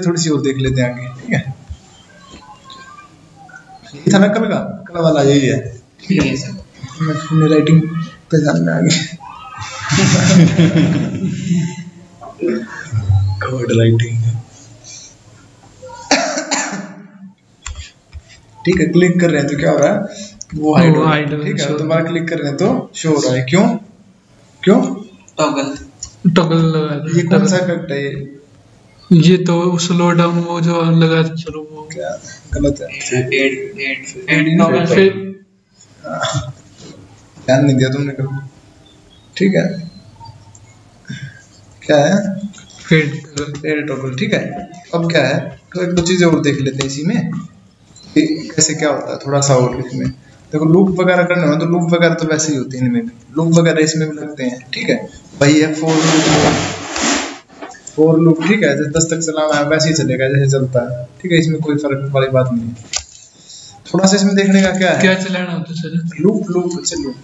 थोड़ी सी और देख लेते हैं आगे, ठीक है। ये था ना कल वाला यही है, ठीक है सर। मैं राइटिंग पे ध्यान में आ गया। कोड राइटिंग, ठीक है। क्लिक कर रहे हैं तो क्या हो रहा है, वो हाइड हो रहा है, ठीक है। दोबारा क्लिक कर रहे हैं तो शो हो रहा है, क्यों क्यों? टॉगल लगा, ये कौन सा इफेक्ट है ये तो स्लो डाउन वो जो लगा था, चलो वो क्या गलत है, ध्यान नहीं दिया तुमने कभी, ठीक है। क्या है, फेड टॉगल, ठीक है। अब क्या है, तो एक दो चीजें और देख लेते हैं इसी में, कैसे क्या होता है थोड़ा सा और इसमें। देखो लूप वगैरह करने हो तो लूप वगैरह तो वैसे ही होते हैं, इनमें भी लूप वगैरह इसमें भी लगते हैं, ठीक है। वही है फोर लूप, ठीक है। जैसे 10 तक चलाना है वैसे ही चलेगा जैसे चलता है, ठीक है। इसमें कोई फर्क वाली बात नहीं है। थोड़ा सा इसमें देखने का क्या है, क्या चलाना होता है सर? लूप से लूप,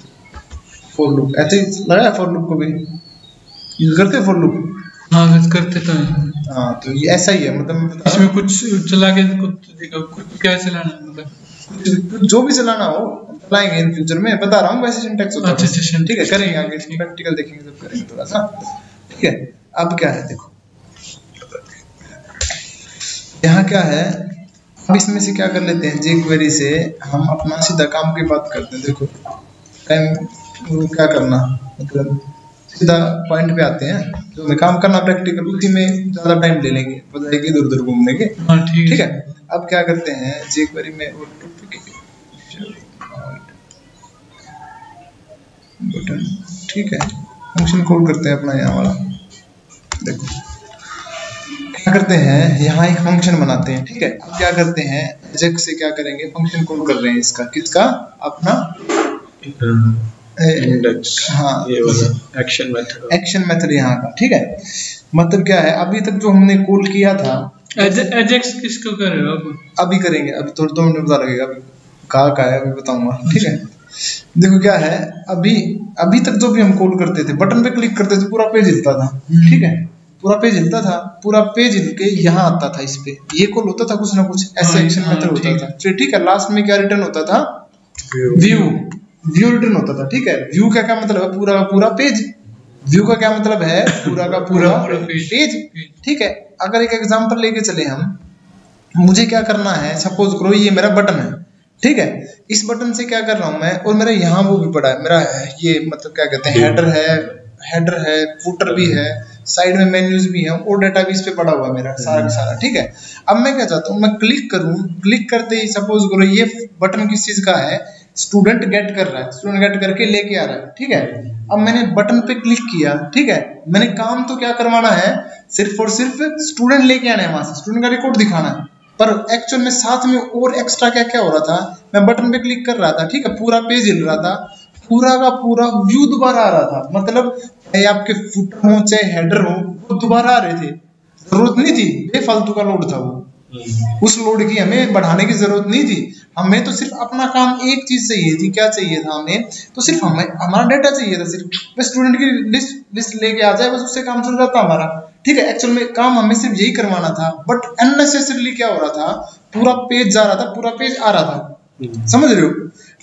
फोर लूप ऐसे ही लगाया, फोर लूप को भी यूज करते हैं, फोर लूप। हाँ करते तो हैं। हाँ तो ये ऐसा ही है, मतलब इसमें कुछ चला के कुछ क्या चलाना है, मतलब जो भी चलाना हो चलाएंगे इन फ्यूचर में, बता रहा हूँ वैसे सिंटैक्स होता है। अच्छा ठीक है, करेंगे आगे प्रैक्टिकल देखेंगे जब करेंगे थोड़ा सा, ठीक है। अब क्या है देखो, यहाँ क्या है, अब इसमें से क्या कर लेते हैं, jQuery से हम अपना सीधा काम की बात करते हैं। देखो टाइम क्या करना, मतलब सीधा पॉइंट पे आते हैं, जो हमें काम करना प्रैक्टिकल उसी में ज्यादा टाइम ले लेंगे, बताएंगे इधर उधर घूमने के। ठीक है। अब क्या करते हैं jQuery में बटन, ठीक है, फंक्शन कॉल करते हैं अपना यहाँ वाला। देखो क्या करते हैं, यहाँ एक फंक्शन बनाते हैं, ठीक है। अब क्या करते हैं, एजेक्स से क्या करेंगे, फंक्शन कॉल कर रहे हैं इसका, किसका, अपना इंडेक्स, हाँ ये वाला एक्शन मेथड यहाँ का, ठीक है। मतलब क्या है, अभी तक जो हमने कॉल किया था, एजेक्स किसको कर रहे हो अब? अभी करेंगे, अभी थोड़ा 2 मिनट पता लगेगा, अभी कहाँ है अभी बताऊंगा, ठीक है। देखो क्या है, अभी तक जो भी हम कॉल करते थे, बटन पे क्लिक करते थे पूरा पेज हिलता था, ठीक है, पूरा पेज हिलता था, पूरा पेज हिल के यहाँ आता था, इस पे ये कॉल होता था कुछ ना कुछ, ऐसे एक्शन मेथड होता था, ठीक है। लास्ट में क्या रिटर्न होता था, व्यू रिटर्न होता था, ठीक है। व्यू का क्या मतलब है, पूरा का पूरा पेज, व्यू का क्या मतलब है, पूरा का पूरा पेज, ठीक है। अगर एक एग्जांपल लेके चले हम, मुझे क्या करना है, सपोज करो ये मेरा बटन है, ठीक है। इस बटन से क्या कर रहा हूं मैं, और मेरा यहाँ वो भी पड़ा है, मेरा ये मतलब क्या कहते हैं, हेडर है, फुटर भी है, साइड में मेन्यूज भी है, और डाटा भी इस पे पड़ा हुआ है मेरा सारा का सारा, ठीक है। अब मैं क्या चाहता हूँ, मैं क्लिक करूँ, क्लिक करते ही सपोज करो ये बटन किस चीज का है, स्टूडेंट गेट कर रहा है, स्टूडेंट गेट करके लेके आ रहा है, ठीक है। अब मैंने बटन पे क्लिक किया, ठीक है, मैंने काम तो क्या करवाना है, सिर्फ और सिर्फ स्टूडेंट लेके आना है वहां से, स्टूडेंट का रिकॉर्ड दिखाना है। पर एक्चुअल में साथ में और एक्स्ट्रा क्या क्या हो रहा था, मैं बटन पे क्लिक कर रहा था, ठीक है, पूरा पेज हिल रहा था, पूरा का पूरा व्यू दोबारा आ रहा था, मतलब चाहे आपके फुटर हो चाहे हेडर हो, वो दोबारा आ रहे थे, जरूरत नहीं थी, बेफालतू का लोड था वो, उस लोड की हमें बढ़ाने की जरूरत नहीं थी, हमें तो सिर्फ अपना काम एक चीज चाहिए थी, क्या चाहिए था हमें, तो सिर्फ हमें हमारा डाटा चाहिए था, सिर्फ स्टूडेंट की लिस्ट लेके आ जाए, बस उससे काम चल जाता हमारा, ठीक है। एक्चुअल में काम हमें सिर्फ यही करवाना था, बट अननेसेसरीली क्या हो रहा था, पूरा पेज जा रहा था, पूरा पेज आ रहा था, समझ रहे हो,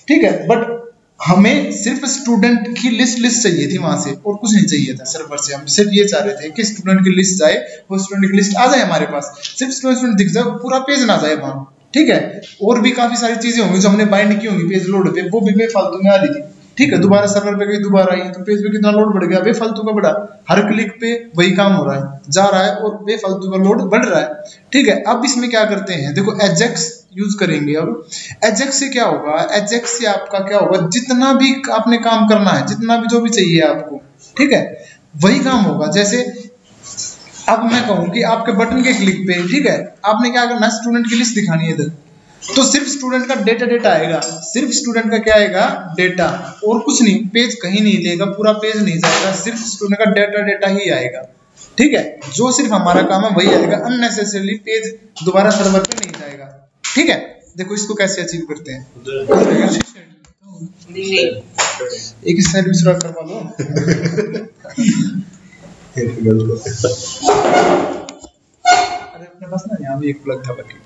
ठीक है। बट हमें सिर्फ स्टूडेंट की लिस्ट चाहिए थी वहां से, और कुछ नहीं चाहिए था सर्वर से, हम सिर्फ ये चाह रहे थे कि स्टूडेंट की लिस्ट जाए, वो स्टूडेंट की लिस्ट आ जाए हमारे पास, सिर्फ स्टूडेंट दिख जाए, पूरा पेज ना जाए वहां, ठीक है। और भी काफी सारी चीजें होंगी जो हमने बाइंड की होंगी पेज लोड पे, वो भी बेफालतू में आ रही थी, ठीक है। दोबारा सर्वर पे गई, दोबारा आई, तो पेज पे कितना लोड बढ़ गया, बेफालतू का बढ़ा, हर क्लिक पे वही काम हो रहा है, जा रहा है, और बेफालतू का लोड बढ़ रहा है, ठीक है। अब इसमें क्या करते हैं, देखो एजेक्स यूज करेंगे। अब एजेक्स से क्या होगा, एजेक्स से आपका क्या होगा, जितना भी आपने काम करना है, जितना भी जो भी चाहिए आपको, ठीक है, वही काम होगा। जैसे अब मैं कहूँ कि आपके बटन के क्लिक पे, ठीक है, आपने क्या करना है, स्टूडेंट की लिस्ट दिखानी है इधर, तो सिर्फ स्टूडेंट का डेटा आएगा, सिर्फ स्टूडेंट का क्या आएगा, डेटा, और कुछ नहीं, पेज कहीं नहीं लेगा, पूरा पेज नहीं जाएगा, सिर्फ स्टूडेंट का डेटा ही आएगा, ठीक है। जो सिर्फ हमारा काम है वही आएगा, अननेसेसरली पेज दोबारा सर्वर पे नहीं जाएगा, ठीक है। देखो इसको कैसे अचीव करते हैं, एक साइड दूसरा करवा लो, अरे अपने पास ना यहाँ भी एक प्लग था बाकी,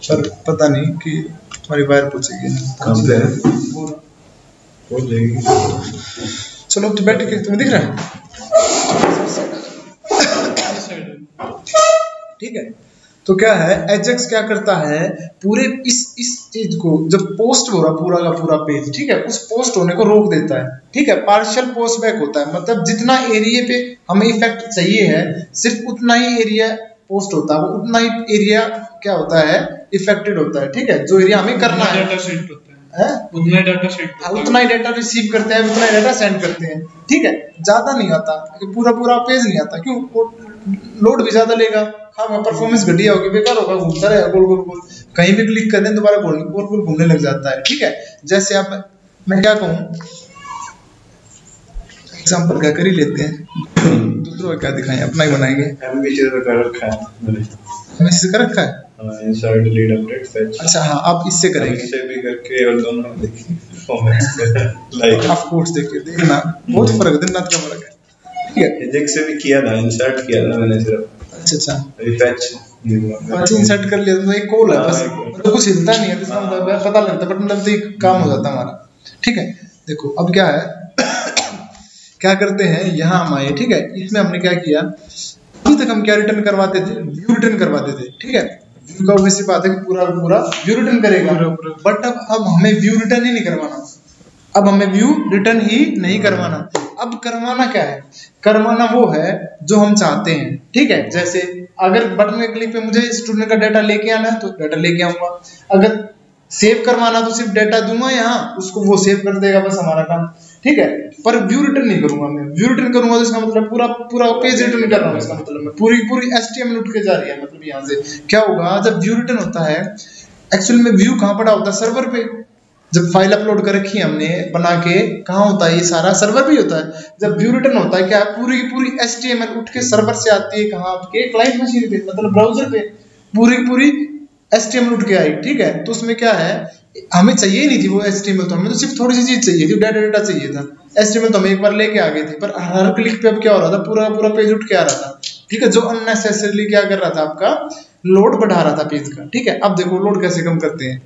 पर पता नहीं कि हमारी वायर पूछेगी कहाँ पे है? हो जाएगी। चलो तो बैठ के तुम्हें दिख रहा है, ठीक है। तो क्या है, एजेक्स क्या करता है, पूरे इस चीज को जब पोस्ट हो रहा पूरा का पूरा पेज, ठीक है, उस पोस्ट होने को रोक देता है, ठीक है। पार्शियल पोस्ट बैक होता है, मतलब जितना एरिया पे हमें इफेक्ट चाहिए है सिर्फ उतना ही एरिया पोस्ट होता है, वो उतना ही एरिया क्या होता है, इफेक्टेड होता है, ठीक है। जो एरिया हमें करना है उतना डाटा सेट, उतना ही डाटा रिसीव करते हैं, उतना ही डाटा सेंड करते हैं, ठीक है। ज्यादा नहीं आता, पूरा पूरा पेज नहीं आता, क्यों, लोड भी ज्यादा लेगा, हाँ परफॉर्मेंस घटिया होगी, बेकार होगा, घूमता रहेगा गोल गोल गोल, कहीं भी क्लिक कर दें दोबारा गोल गोल घूमने लग जाता है, ठीक है। जैसे आप, मैं क्या कहूँ, एग्जांपल क्या कर ही लेते हैं, दूसरों का क्या दिखाएं, अपना ही बनाएंगे। एमबीसी से कर रखा है मैंने, एमबीसी से कर रखा है, इंसर्ट डिलीट अपडेट फेच। अच्छा हाँ, आप इससे करेंगे, इससे भी करके, और दोनों देखिए परफॉर्मेंस लाइक ऑफ कोर्स देखिए, देखना बहुत फर्क, दिन रात का फर्क है, ठीक है। एजेक्स से भी किया था, इंसर्ट किया था मैंने सिर्फ, अच्छा फेच अच्छा इंसर्ट कर लिया तो एक कॉल है बस, मतलब कुछ हिलता नहीं है, इसका मतलब है पता लगता है, बटन दबाते ही काम हो जाता है हमारा, ठीक है। देखो अब क्या है, क्या करते हैं, यहाँ हम आए, ठीक है। इसमें हमने क्या किया, अभी तक हम क्या रिटर्न करवाते थे, व्यू रिटर्न करवाते थे, ठीक है। व्यू का वैसे बात है कि पूरा पूरा व्यू रिटर्न करेगा, बट अब हमें व्यू रिटर्न ही नहीं करवाना, अब हमें व्यू रिटर्न ही नहीं करवाना। अब करवाना क्या है, करवाना वो है जो हम चाहते हैं, ठीक है। जैसे अगर बटन के क्लिक पे मुझे स्टूडेंट का डाटा लेके आना है तो डाटा लेके आऊंगा, अगर सेव करवाना तो सिर्फ डाटा दूंगा यहाँ, उसको वो सेव कर देगा, बस हमारा काम, ठीक है। पर व्यू रिटर्न नहीं करूंगा मैं, व्यू रिटर्न करूंगा तो इसका मतलब पूरा पूरा पेज रिटर्न कर रहा हूँ, इसका मतलब मैं पूरी पूरी HTML उठ के जा रही है, मतलब यहाँ से क्या होगा, जब व्यू रिटर्न होता है, एक्चुअल में व्यू कहाँ पड़ा होता है, सर्वर पे। जब फाइल अपलोड कर रखी है हमने बना के, कहाँ होता है ये सारा, सर्वर भी होता है। जब व्यू रिटर्न होता है, क्या पूरी की पूरी HTML उठ के सर्वर से आती है, कहाँ, आपके क्लाइंट मशीन पे, मतलब ब्राउजर पे, पूरी की पूरी HTML उठ के आई, ठीक है। तो उसमें क्या है, हमें चाहिए नहीं थी वो HTML, तो हमें तो सिर्फ थोड़ी सी चीज चाहिए थी, डाटा चाहिए था। HTML तो हम एक बार लेके आ गए थे, पर हर क्लिक पे अब क्या हो रहा था, पूरा पूरा पेज उठ के आ रहा था, ठीक है, जो अननेसेसरीली क्या कर रहा था, आपका लोड बढ़ा रहा था पेज का, ठीक है। अब देखो लोड कैसे कम करते हैं,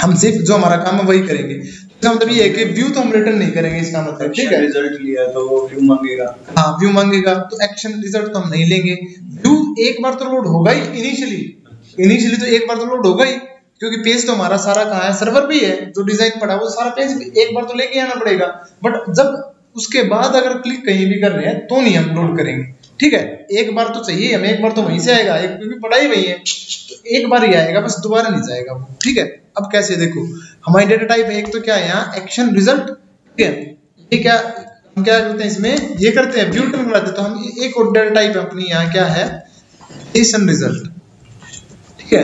हम सिर्फ जो हमारा काम है वही करेंगे। इसका मतलब ये है कि व्यू तो हम रिटर्न नहीं करेंगे, इसका मतलब, ठीक है। रिजल्ट लिया तो वो व्यू मांगेगा, हाँ व्यू मांगेगा, तो एक्शन रिजल्ट तो हम नहीं लेंगे। व्यू एक बार तो लोड होगा ही, इनिशियली तो एक बार तो लोड होगा ही, क्योंकि पेज तो हमारा सारा कहाँ है, सर्वर भी है, जो डिजाइन पड़ा वो सारा पेज एक बार तो लेके आना पड़ेगा। बट जब उसके बाद अगर क्लिक कहीं भी कर रहे हैं तो नहीं हम लोड करेंगे, ठीक है। एक बार तो चाहिए हमें, एक बार तो वहीं से आएगा, एक क्योंकि पढ़ा ही वही है, तो एक बार ही आएगा, बस दोबारा नहीं जाएगा वो, ठीक है। अब कैसे, देखो हमारी डेटा टाइप है, एक तो क्या है यहाँ एक्शन रिजल्ट, ठीक है। ये क्या, हम क्या करते हैं इसमें, ये करते हैं व्यू रिटर्न कराते हैं, तो हम एक और डेटा टाइप अपनी यहाँ क्या है, जेसन रिजल्ट, ठीक है।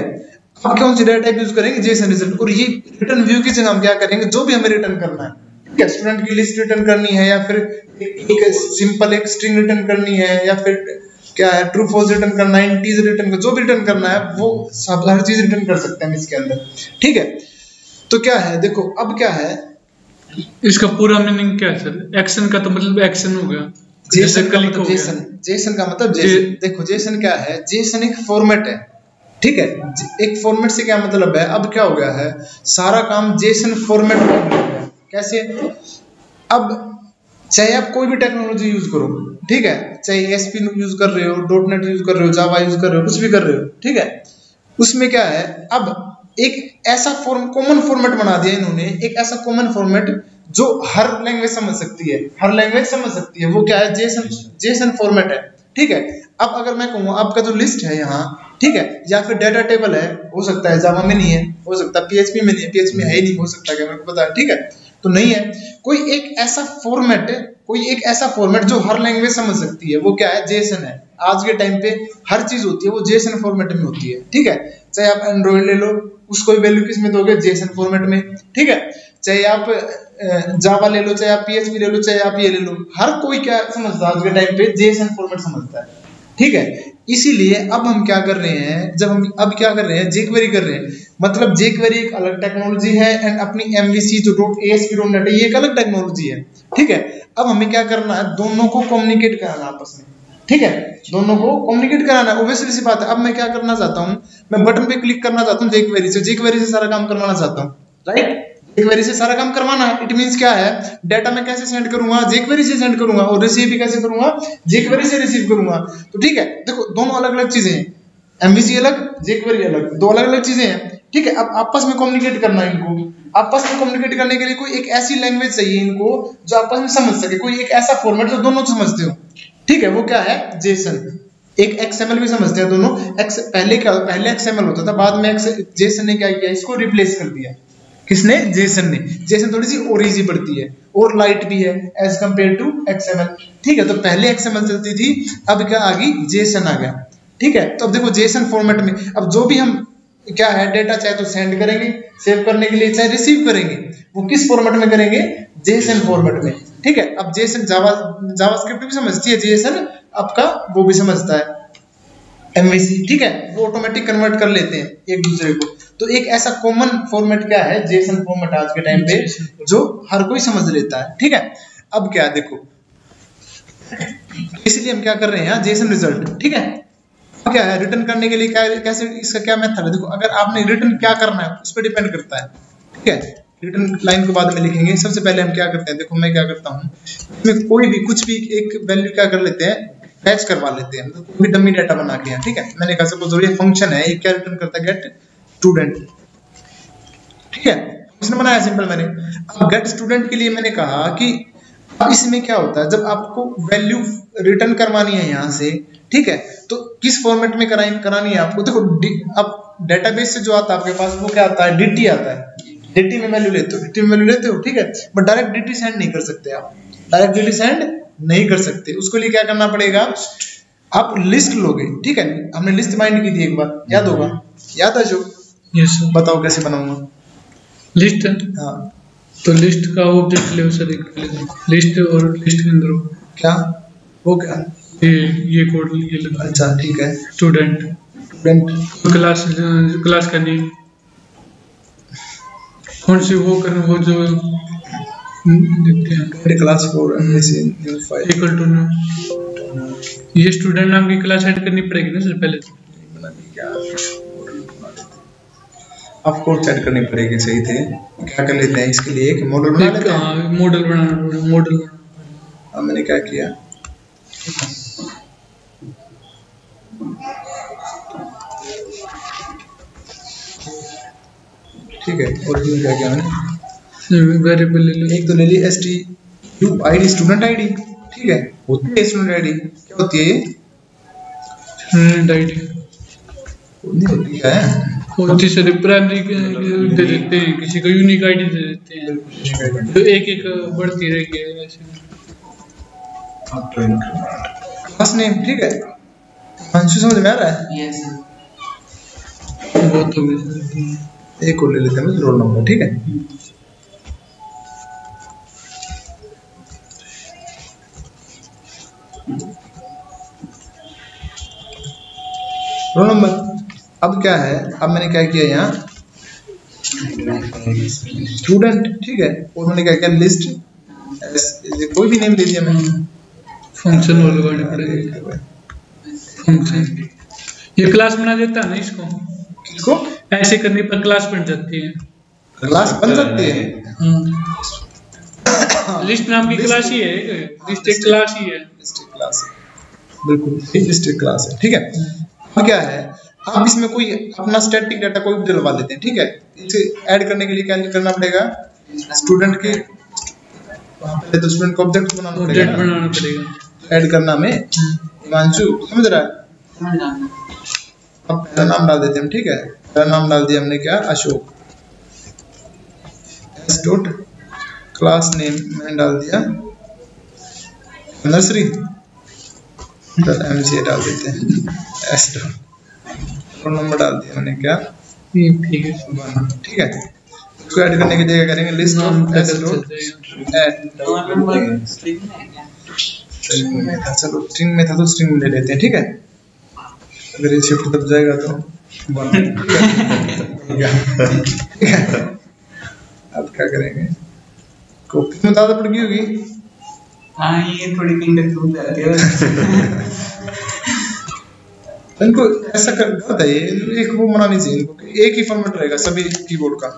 अब कौन सी डेटा टाइप यूज करेंगे, जेसन रिजल्ट। और ये रिटर्न व्यू की जगह हम क्या करेंगे, जो भी हमें रिटर्न करना है, ठीक है, स्टूडेंट की लिस्ट रिटर्न करनी है, या फिर एक सिंपल एक स्ट्रिंग रिटर्न करनी है, या फिर क्या है ट्रू फॉल्स रिटर्न करना है, इंटीजर रिटर्न, जो भी रिटर्न करना है वो सब हर चीज रिटर्न कर सकते हैं हम इसके अंदर, ठीक है। तो क्या है, देखो अब क्या है, इसका पूरा मीनिंग क्या है सर, एक्शन का तो मतलब एक्शन हो गया, जेसन का मतलब जेसन का मतलब जेसन। देखो जेसन क्या है, जेसन एक फॉर्मेट है, ठीक है। एक फॉर्मेट से क्या मतलब है, अब क्या हो गया है, सारा काम जेसन फॉर्मेट में हो गया। कैसे, अब चाहे आप कोई भी टेक्नोलॉजी यूज करो, ठीक है, चाहे ASP यूज कर रहे हो, .NET यूज कर रहे हो, जावा यूज कर रहे हो, कुछ भी कर रहे हो, ठीक है, उसमें क्या है, अब एक ऐसा कॉमन फॉर्मेट बना दिया इन्होंने, एक ऐसा कॉमन फॉर्मेट जो हर लैंग्वेज समझ सकती है, हर लैंग्वेज समझ सकती है, वो क्या है, जेसन फॉर्मेट है, ठीक है। अब अगर मैं कहूँ आपका जो लिस्ट है यहाँ, ठीक है, या फिर डेटा टेबल है, हो सकता है जावा में नहीं है, हो सकता है PHP में नहीं है, PHP में है ही नहीं, हो सकता है कि मेरे को पता है, ठीक है, तो नहीं है। कोई एक ऐसा फॉर्मेट जो हर लैंग्वेज समझ सकती है, वो क्या है, जेसन है। आज के टाइम पे हर चीज होती है वो जेसन फॉर्मेट में होती है, ठीक है। चाहे आप एंड्रॉइड ले लो, उसको वैल्यू किस में दोगे, जेसन फॉर्मेट में, ठीक है। चाहे आप जावा ले लो, चाहे आप PHP ले लो, चाहे आप ये ले लो, हर कोई क्या समझता है आज के टाइम पे, जेसन फॉर्मेट समझता है, ठीक है। इसीलिए अब हम क्या कर रहे हैं, जब हम अब क्या कर रहे हैं, jQuery कर रहे हैं, मतलब jQuery एक अलग टेक्नोलॉजी है, एंड अपनी MVC जो .ASP.NET है, ये एक अलग टेक्नोलॉजी है, ठीक है। अब हमें क्या करना है, दोनों को कम्युनिकेट कराना आपस में, ठीक है, दोनों को कम्युनिकेट कराना है। ऑब्वियसली सी बात है। अब मैं क्या करना चाहता हूँ, मैं बटन पे क्लिक करना चाहता हूँ jQuery से, jQuery से सारा काम करवाना चाहता हूँ, राइट। jQuery से सारा काम करवाना है, इट मींस क्या है, डेटा मैं कैसे सेंड करूंगा, jQuery से सेंड करूंगा, और रिसीव भी कैसे करूंगा, jQuery से रिसीव करूंगा। तो ठीक है, देखो दोनों अलग अलग चीजें हैं, MVC अलग, jQuery अलग, दो अलग अलग चीजें हैं, ठीक है। अब आपस में कम्युनिकेट करना है इनको, आपस में कम्युनिकेट करने के लिए कोई एक ऐसी लैंग्वेज चाहिए इनको जो आपस में समझ सके, कोई एक ऐसा फॉर्मेट जो दोनों समझते हो, ठीक है। वो क्या है, जेसन। एक XML भी समझते हैं दोनों। पहले क्या, पहले XML होता था, बाद में जेसन ने क्या किया, इसको रिप्लेस कर दिया। किसने, जेसन ने। जेसन थोड़ी सी और इजी पड़ती है और लाइट भी है एज कंपेयर टू XML, ठीक है। तो पहले XML चलती थी, अब क्या आ गई, जेसन आ गया, ठीक है। तो अब देखो जेसन फॉर्मेट में अब जो भी हम क्या है डेटा चाहे तो सेंड करेंगे, सेव करने के लिए चाहे रिसीव करेंगे, वो किस फॉर्मेट में करेंगे, जेसन फॉर्मेट में, ठीक है। अब जेसन जावास्क्रिप्ट भी समझती है, जेसन आपका वो भी समझता है MVC, ठीक है। वो ऑटोमेटिक कन्वर्ट कर लेते हैं एक दूसरे को। तो एक ऐसा कॉमन फॉर्मेट क्या है, जेसन फॉर्मेट आज के टाइम पे जो हर कोई समझ लेता है, ठीक है। अब क्या देखो, इसलिए हम क्या कर रहे हैं यहाँ, जेसन रिजल्ट, ठीक है। क्या है, रिटर्न करने के लिए क्या, कैसे, इसका क्या मेथड है, देखो अगर आपने रिटर्न क्या करना है उस पर डिपेंड करता है, ठीक है। रिटर्न लाइन को बाद में लिखेंगे, सबसे पहले हम क्या करते हैं, देखो मैं क्या करता हूँ, इसमें कोई भी कुछ भी एक वैल्यू क्या कर लेते हैं, फैच करवा लेते हैं, मतलब कोई डमी डाटा बना के, ठीक है। मैंने कहा सपोज ये फंक्शन है, ये क्या रिटर्न करता है, गेट स्टूडेंट, ठीक है। उसने बनाया सिंपल मैंने। अब गेट स्टूडेंट के लिए मैंने कहा कि अब इसमें क्या होता है, जब आपको वैल्यू रिटर्न करवानी है यहाँ से, ठीक है, तो किस फॉर्मेट में करानी है आपको, देखो अब डेटाबेस से जो आता है आपके पास वो क्या आता है, DT आता है, DT में वैल्यू लेते हो, DT में वैल्यू लेते हो, ठीक है। बट डायरेक्ट DT सेंड नहीं कर सकते आप, डायरेक्ट DT सेंड नहीं कर सकते। उसके लिए क्या करना पड़ेगा, आप लिस्ट लोगे, ठीक है। हमने लिस्ट बाइंड की थी एक बार, याद होगा, याद है जो, यस सर। बताओ कैसे बनाऊंगा लिस्ट, हाँ। तो लिस्ट का ऑब्जेक्ट ले सर, लिस्ट और लिस्ट के अंदर क्या, वो क्या, ये कोड ये लगा। अच्छा ठीक है, स्टूडेंट, क्लास का नेम, कौन सी वो कर, वो जो देखते हैं class 4 new file equal to new, ये स्टूडेंट नाम की क्लास ऐड करनी पड़ेगी ना सर पहले तो। आप कोड सेट करनी पड़ेगी, सही थे। क्या कर लेते हैं इसके लिए, एक मॉडल बना लेते हैं, मॉडल बनाना, मॉडल। अब मैंने क्या किया, ठीक है, और क्या किया मैंने, वेरिएबल ले लो, एक तो ले ली STUID, स्टूडेंट आईडी, ठीक है। होती है स्टूडेंट आईडी, क्या होती है ये, स्टूडेंट आईडी नहीं होती है, होती सर प्राइमरी दे देते हैं, किसी को यूनिक आईडी दे देते हैं, तो एक एक बढ़ती रहेगी ऐसे। क्लास नेम, ठीक है। अंशु समझ में आ रहा है, यस वो तो एक और ले लेते हैं रोल नंबर, ठीक है। रोल नंबर, अब क्या है, अब मैंने क्या किया यहाँ, स्टूडेंट, ठीक है। और मैंने क्या किया, लिस्ट, कोई भी नेम दे दिया मैंने, फंक्शन वो लगाने पड़ेगा, फंक्शन। ये क्लास बना देता है ना इसको, किसको, ऐसे करने पर क्लास बन जाती है, क्लास बन सकती है। लिस्ट नाम की क्लास ही है, लिस्ट एक क्लास ही है, लिस्ट एक क्लास है, बिल्कुल लिस्ट एक क्लास है, ठीक है। अब क्या है, आप इसमें कोई अपना स्टैटिक डाटा कोई भी डलवा लेते हैं, ठीक है। इसे ऐड करने के लिए क्या करना पड़ेगा, स्टूडेंट के पहले तो स्टूडेंट को ऑब्जेक्ट बनाना पड़ेगा, ऐड करना में हिमांशु समझ रहा है। अब पहला नाम डाल देते हैं, ठीक है। पहला नाम डाल दिया हमने, क्या, Ashok, S dot class name मैंने डाल दिया नर्सरी, MCA डाल देते हैं, एस डॉट रोल नंबर डाल दिया मैंने, क्या, ठीक है, 1, ठीक है। इसको ऐड करने की जगह करेंगे list of S dot add, चलो स्ट्रिंग में था तो स्ट्रिंग में ले लेते हैं, ठीक है। अगर ये शिफ्ट दब जाएगा तो 1, ठीक है। अब क्या करेंगे, कॉपी में ज्यादा पड़ गई होगी, हाँ ये थोड़ी किंडर टूट जाती है इनको ऐसा गलत है ये, एक वो बनानी चाहिए इनको, एक ही फॉर्मेट रहेगा सभी कीबोर्ड का।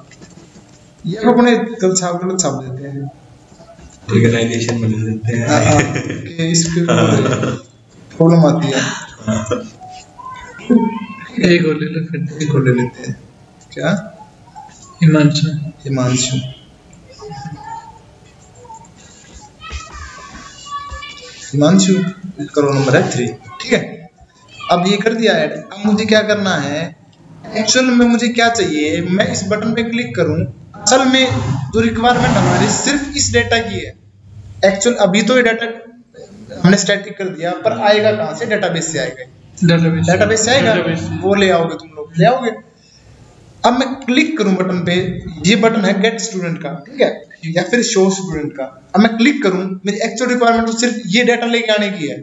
ये अपने गलत छाप देते हैं, ऑर्गेनाइजेशन बना देते हैं कि इस पे प्रॉब्लम आती है। एक और ले लो फिर। एक और ले लेते हैं, क्या हिमांशु। हिमांशु, हिमांशु करो नंबर है 3, ठीक है। अब ये कर दिया ऐड। अब मुझे क्या करना है, एक्चुअल में मुझे क्या चाहिए, मैं इस बटन पे क्लिक करूं, असल में जो रिक्वायरमेंट हमारी सिर्फ इस डेटा की है। एक्चुअल अभी तो ये डाटा हमने स्टैटिक कर दिया, पर आएगा कहाँ से, डेटाबेस से आएगा, डेटाबेस से आएगा, वो ले आओगे तुम लोग, ले आओगे। अब मैं क्लिक करूं बटन पे, ये बटन है गेट स्टूडेंट का, ठीक है, या फिर शो स्टूडेंट का। अब मैं क्लिक करूं, मेरी एक्चुअल रिक्वायरमेंट तो सिर्फ ये डाटा लेके आने की है,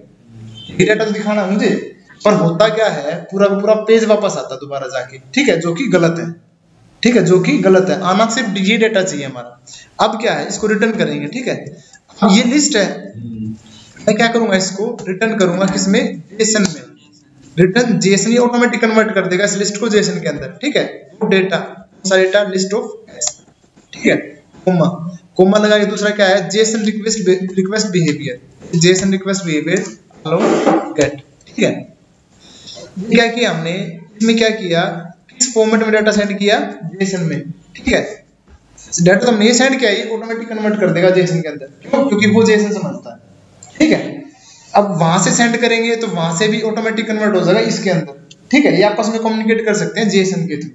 ये डाटा तो दिखाना है मुझे, पर होता क्या है, पूरा पूरा पेज वापस आता दोबारा जाके, ठीक है, जो कि गलत है, ठीक है, जो कि गलत है। आना सिर्फ ये डाटा चाहिए हमारा। अब क्या है, इसको रिटर्न करेंगे, ठीक है। अब ये लिस्ट है, मैं क्या करूंगा, इसको रिटर्न करूंगा किसमें, जेसन में। रिटर्न जेसन, ये ऑटोमेटिक कन्वर्ट कर देगा इस लिस्ट को जेसन के अंदर, ठीक है। डेटा डेटा लिस्ट ऑफ, ठीक है, कोमा कोमा लगा के दूसरा क्या है, JSON request behaviour, JSON request behaviour hello get, ठीक है। क्या किया हमने इसमें, क्या किया, किस फॉर्मेट में डाटा सेंड किया, जेसन में, ठीक है। डाटा तो हमने सेंड किया, ये ऑटोमेटिक कन्वर्ट कर देगा जेसन के अंदर, क्यों, क्योंकि वो जेसन समझता है, ठीक है। अब वहां से सेंड करेंगे तो वहां से भी ऑटोमेटिक कन्वर्ट हो जाएगा इसके अंदर, ठीक है। ये आपस में कम्युनिकेट कर सकते हैं जेसन के थ्रू,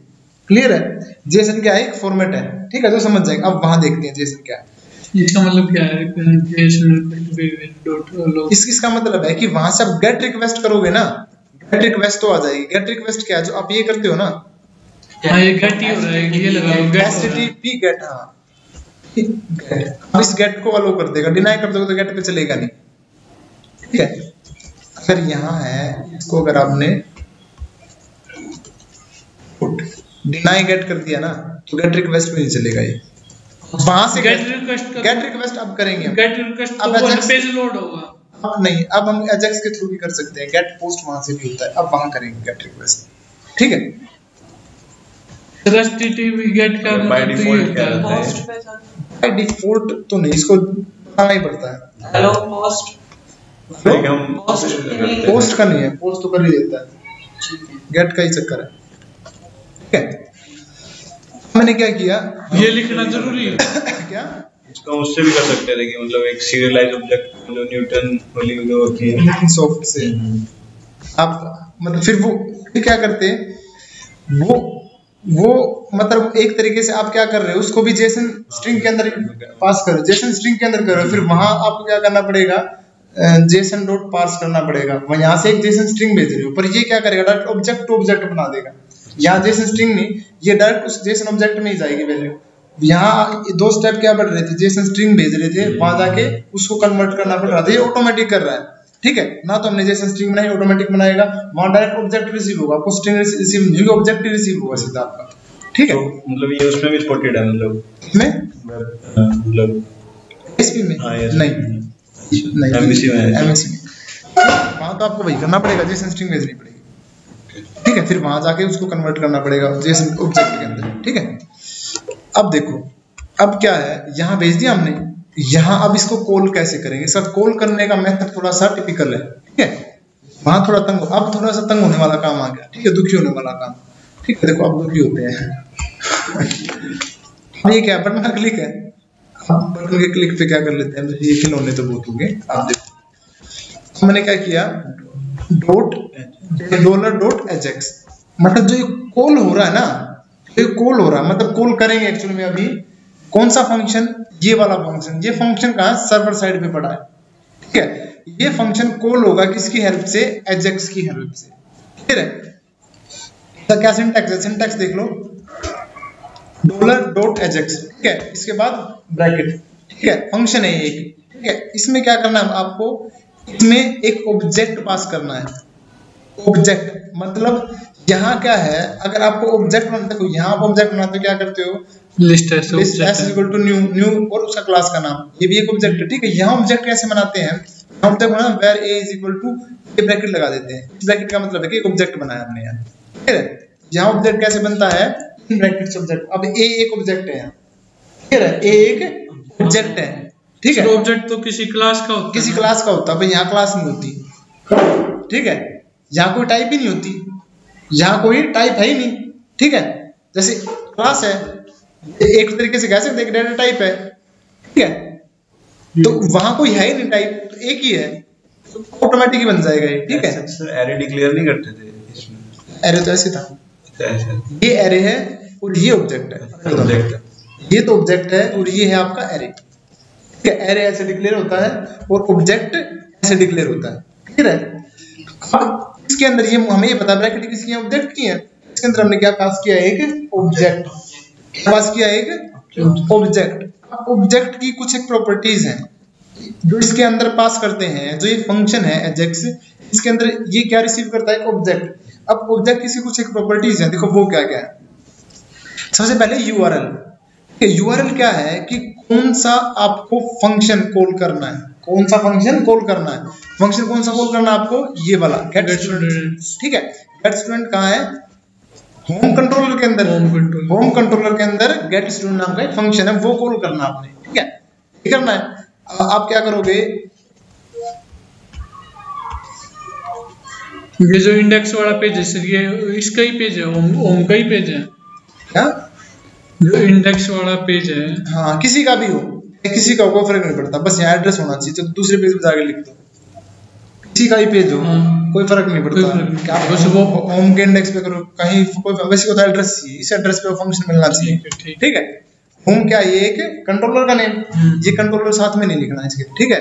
क्लियर है। जेसन क्या है, एक फॉर्मेट है, ठीक है, जो समझ जाएगा। अब वहां देखते हैं जेसन क्या है, इसका मतलब क्या है, इसका मतलब है कि वहां से आप गेट रिक्वेस्ट करोगे ना, गेट रिक्वेस्ट तो आ जाएगी। गेट रिक्वेस्ट क्या है, जो आप ये करते हो ना, हाँ ये गेट ही हो रहा है, ये लगा लो गेट, एचटीटीपी गेट, हाँ गेट। अब इस गेट को अलो कर देगा, डिनाई कर दोगे तो गेट पे चलेगा नहीं, ठीक है। अगर यहाँ है, इसको अगर आपने डिनाई गेट कर दिया ना, तो गेट रिक्वेस्ट में नहीं चलेगा ये, वहां से गेट रिक्वेस्ट अब करेंगे, गेट रिक्वेस्ट तो वो पेज लोड होगा। अब नहीं, अब हम एजेक्स के थ्रू भी कर सकते हैं, गेट पोस्ट वहां से भी होता है, अब वहां करेंगे गेट रिक्वेस्ट, ठीक है। एचटीटीपी गेट का बाय डिफॉल्ट क्या होता है, बाय डिफॉल्ट तो नहीं, इसको बताना ही पड़ता है। हेलो पोस्ट, हम पोस्ट का नहीं है, पोस्ट तो कर ही देता है, गेट का ही चक्कर है, ठीक है। मैंने क्या किया, ये लिखना जरूरी है क्या, इसका उससे भी कर सकते हैं कि मतलब एक सीरियलाइज ऑब्जेक्ट जो न्यूटन वाली जो होती है सॉफ्ट से आप, मतलब फिर वो क्या करते हैं, वो मतलब एक तरीके से आप क्या कर रहे हो, उसको भी जेसन स्ट्रिंग के अंदर पास करो, जेसन स्ट्रिंग के अंदर करो, फिर वहां आपको क्या करना पड़ेगा, जेसन डॉट पार्स करना पड़ेगा। यहाँ से एक जेसन स्ट्रिंग भेज रहे हो, पर ये क्या करेगा, डायरेक्ट ऑब्जेक्ट टू ऑब्जेक्ट बना देगा। यहाँ जेसन स्ट्रिंग नहीं, ये डायरेक्ट उस जेसन ऑब्जेक्ट में ही जाएगी वैल्यू। यहाँ दो स्टेप क्या बढ़ रहे थे, जेसन स्ट्रिंग भेज रहे थे, वहां जाके उसको कन्वर्ट करना पड़ रहा था, ये ऑटोमेटिक कर रहा है, ठीक है ना। तो हमने जेसन स्ट्रिंग बनाई, ऑटोमेटिक बनाएगा, वहां डायरेक्ट ऑब्जेक्ट रिसीव होगा, आपको स्ट्रिंग रिसीव नहीं होगी, ऑब्जेक्ट रिसीव होगा सीधा आपका, ठीक है। तो मतलब ये उसमें भी सपोर्टेड है, मतलब एसपी में नहीं, एमवीसी में, एमवीसी में वहां तो आपको वही करना पड़ेगा, जेसन स्ट्रिंग भेजनी पड़ेगी, ठीक है। फिर वहां जाके उसको कन्वर्ट करना पड़ेगा जेसन ऑब्जेक्ट के अंदर, ठीक है। अब देखो, अब क्या है, यहाँ भेज दिया हमने, यहाँ अब इसको कॉल कैसे करेंगे, सर कॉल करने का मेथड थोड़ा सा टिपिकल है, ठीक है। वहां थोड़ा तंग, अब थोड़ा सा तंग होने वाला काम आ गया, ठीक है, दुखी होने वाला काम, ठीक है। देखो अब दुखी होते हैं अब ये क्या, बटन का क्लिक है, बटन के क्लिक पे क्या कर लेते हैं, ये खिलौने तो बहुत हो गए। अब देखो मैंने क्या किया, $.ajax, मतलब जो कॉल हो रहा है ना, ये कॉल हो रहा है, मतलब कॉल करेंगे एक्चुअली में अभी कौन सा फंक्शन, ये वाला फंक्शन। ये फंक्शन कहाँ, सर्वर साइड पे पड़ा है, ठीक है। ये फंक्शन कॉल होगा किसकी हेल्प से, एजेक्स की हेल्प से, ठीक है। तो क्या सिंटैक्स है, सिंटैक्स देख लो, $.ajax, ठीक है, इसके बाद ब्रैकेट, ठीक है, फंक्शन है एक, ठीक है। इसमें क्या करना है आपको, इसमें एक ऑब्जेक्ट पास करना है। ऑब्जेक्ट मतलब यहाँ क्या है, अगर आपको ऑब्जेक्ट बनाते हो, यहाँ आप ऑब्जेक्ट बनाते हो, क्या करते हो, लिस्ट है, list s equal to new और उसका क्लास का नाम, ये भी एक ऑब्जेक्ट है, ठीक है। यहाँ ऑब्जेक्ट कैसे बनाते हैं, हम तक ना var a is equal to ये ब्रैकेट लगा देते हैं। इस ब्रैकेट का मतलब है कि एक ऑब्जेक्ट बनाया हमने यहाँ, ठीक है। यहाँ ऑब्जेक्ट कैसे बनता है, ब्रैकेट से ऑब्जेक्ट। अब ए एक ऑब्जेक्ट है यहाँ, ठीक है, ए एक ऑब्जेक्ट है, ठीक है। ऑब्जेक्ट तो किसी क्लास का होता है, किसी क्लास का होता है, भाई यहाँ क्लास नहीं होती, ठीक है। यहाँ कोई टाइप ही नहीं होती, यहाँ कोई टाइप है ही नहीं, ठीक है। जैसे क्लास है, एक तरीके से कह सकते हैं डेटा टाइप है, ठीक है। तो वहां कोई है ही नहीं टाइप, तो एक ही है, तो ऑटोमेटिक ही बन जाएगा ये, ठीक है। सर एरे डिक्लेयर नहीं करते थे इसमें? एरे तो ऐसे था, ये एरे है और ये ऑब्जेक्ट है, ऑब्जेक्ट ये तो ऑब्जेक्ट है और ये है आपका एरे, ठीक है। एरे ऐसे डिक्लेयर होता है और ऑब्जेक्ट ऐसे डिक्लेयर होता है, ठीक है। अब इसके अंदर ये हमें ये पता ब्रैकेट किसकी है, ऑब्जेक्ट की है। इसके अंदर हमने क्या पास किया, एक ऑब्जेक्ट पास किया, एक ऑब्जेक्ट। ऑब्जेक्ट की कुछ एक प्रॉपर्टीज हैं जो इसके अंदर पास करते हैं। जो ये फंक्शन है एजेक्स, इसके अंदर ये क्या रिसीव करता है, ऑब्जेक्ट। अब ऑब्जेक्ट की कुछ एक प्रॉपर्टीज हैं, देखो वो क्या क्या है। सबसे पहले यूआरएल। यूआरएल क्या है कि कौन सा आपको फंक्शन कॉल करना है, कौन सा फंक्शन कॉल करना है। फंक्शन कौन सा कॉल करना है आपको, ये वाला गेट स्टूडेंट, ठीक है। गेट स्टूडेंट कहाँ है, होम कंट्रोलर के अंदर। होम कंट्रोलर के अंदर गेट स्टूडेंट नाम का एक फंक्शन है, वो कॉल करना आपने, ठीक है। ये करना है। आप क्या करोगे, ये जो इंडेक्स वाला पेज है सर, ये इसका ही पेज है, होम का ही पेज है क्या, जो इंडेक्स वाला पेज है। हाँ किसी का भी हो, किसी का कोई फर्क नहीं पड़ता, बस यहाँ एड्रेस होना चाहिए, तो दूसरे पेज पे जाके लिख दो, किसी का ही पेज हो, कोई फर्क नहीं पड़ता। क्या बस वो होम के इंडेक्स पे करो, कहीं कोई वैसे को एड्रेस चाहिए, इस एड्रेस पे फंक्शन मिलना चाहिए, ठीक है। होम क्या, ये एक कंट्रोलर का नेम, ये कंट्रोलर साथ में नहीं लिखना है इसके, ठीक है।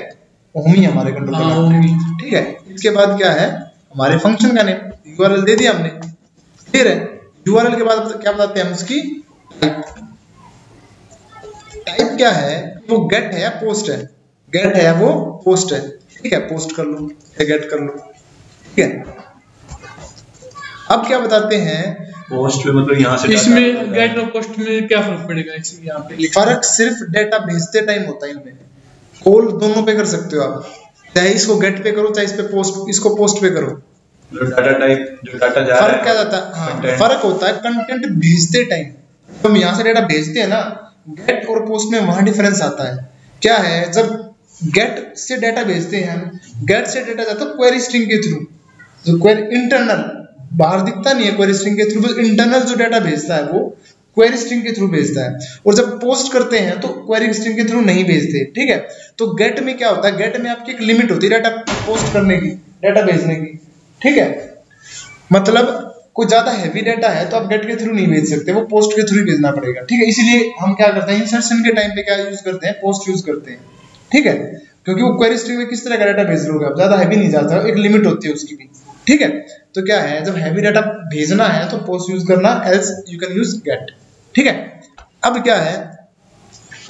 होम ही हमारे कंट्रोलर, ठीक है। इसके बाद क्या है, हमारे फंक्शन का नेम, यूआरएल दे दिया हमने, फिर यूआरएल के बाद क्या बताते हैं हम उसकी टाइप क्या है, वो गेट है या पोस्ट है, गेट है या वो पोस्ट है, ठीक है। पोस्ट कर लो या गेट कर लो, ठीक है। अब क्या बताते हैं, पोस्ट पे मतलब यहाँ से इसमें गेट और पोस्ट में क्या फर्क पड़ेगा, यहाँ पे फर्क सिर्फ डेटा भेजते टाइम होता है, इनमें कॉल दोनों पे कर सकते हो आप, चाहे इसको गेट पे करो चाहे इस पे पोस्ट, इसको पोस्ट पे करो। डाटा टाइप जो डाटा जा रहा है, फर्क क्या जाता है, हाँ फर्क होता है कंटेंट भेजते टाइम। तो हम यहाँ से डेटा भेजते हैं ना, गेट और पोस्ट में वहां डिफरेंस आता है। क्या है, जब गेट से डेटा भेजते हैं हम, गेट से डेटा जाता है क्वेरी स्ट्रिंग के थ्रू, जो क्वेरी इंटरनल बाहर दिखता नहीं है, क्वेरी स्ट्रिंग के थ्रू इंटरनल जो डेटा भेजता है वो क्वेरी स्ट्रिंग के थ्रू भेजता है। और जब पोस्ट करते हैं तो क्वेरी स्ट्रिंग के थ्रू नहीं भेजते, ठीक है। तो गेट में क्या होता है, गेट में आपकी एक लिमिट होती है डेटा पोस्ट करने की, डेटा भेजने की, ठीक है। मतलब कोई ज्यादा हैवी डेटा है तो आप गेट के थ्रू नहीं भेज सकते, वो पोस्ट के थ्रू ही भेजना पड़ेगा, ठीक है। इसीलिए हम क्या करते हैं, इंसर्शन के टाइम पे क्या यूज करते हैं, पोस्ट यूज करते हैं, ठीक है। क्योंकि वो क्वेरी स्ट्रिंग में किस तरह का डेटा भेज लोगे आप, ज्यादा हैवी नहीं जाता, एक लिमिट होती है उसकी भी, ठीक है। तो क्या है, जब हैवी डाटा भेजना है तो पोस्ट यूज करना, else you can use get, ठीक है। अब क्या है,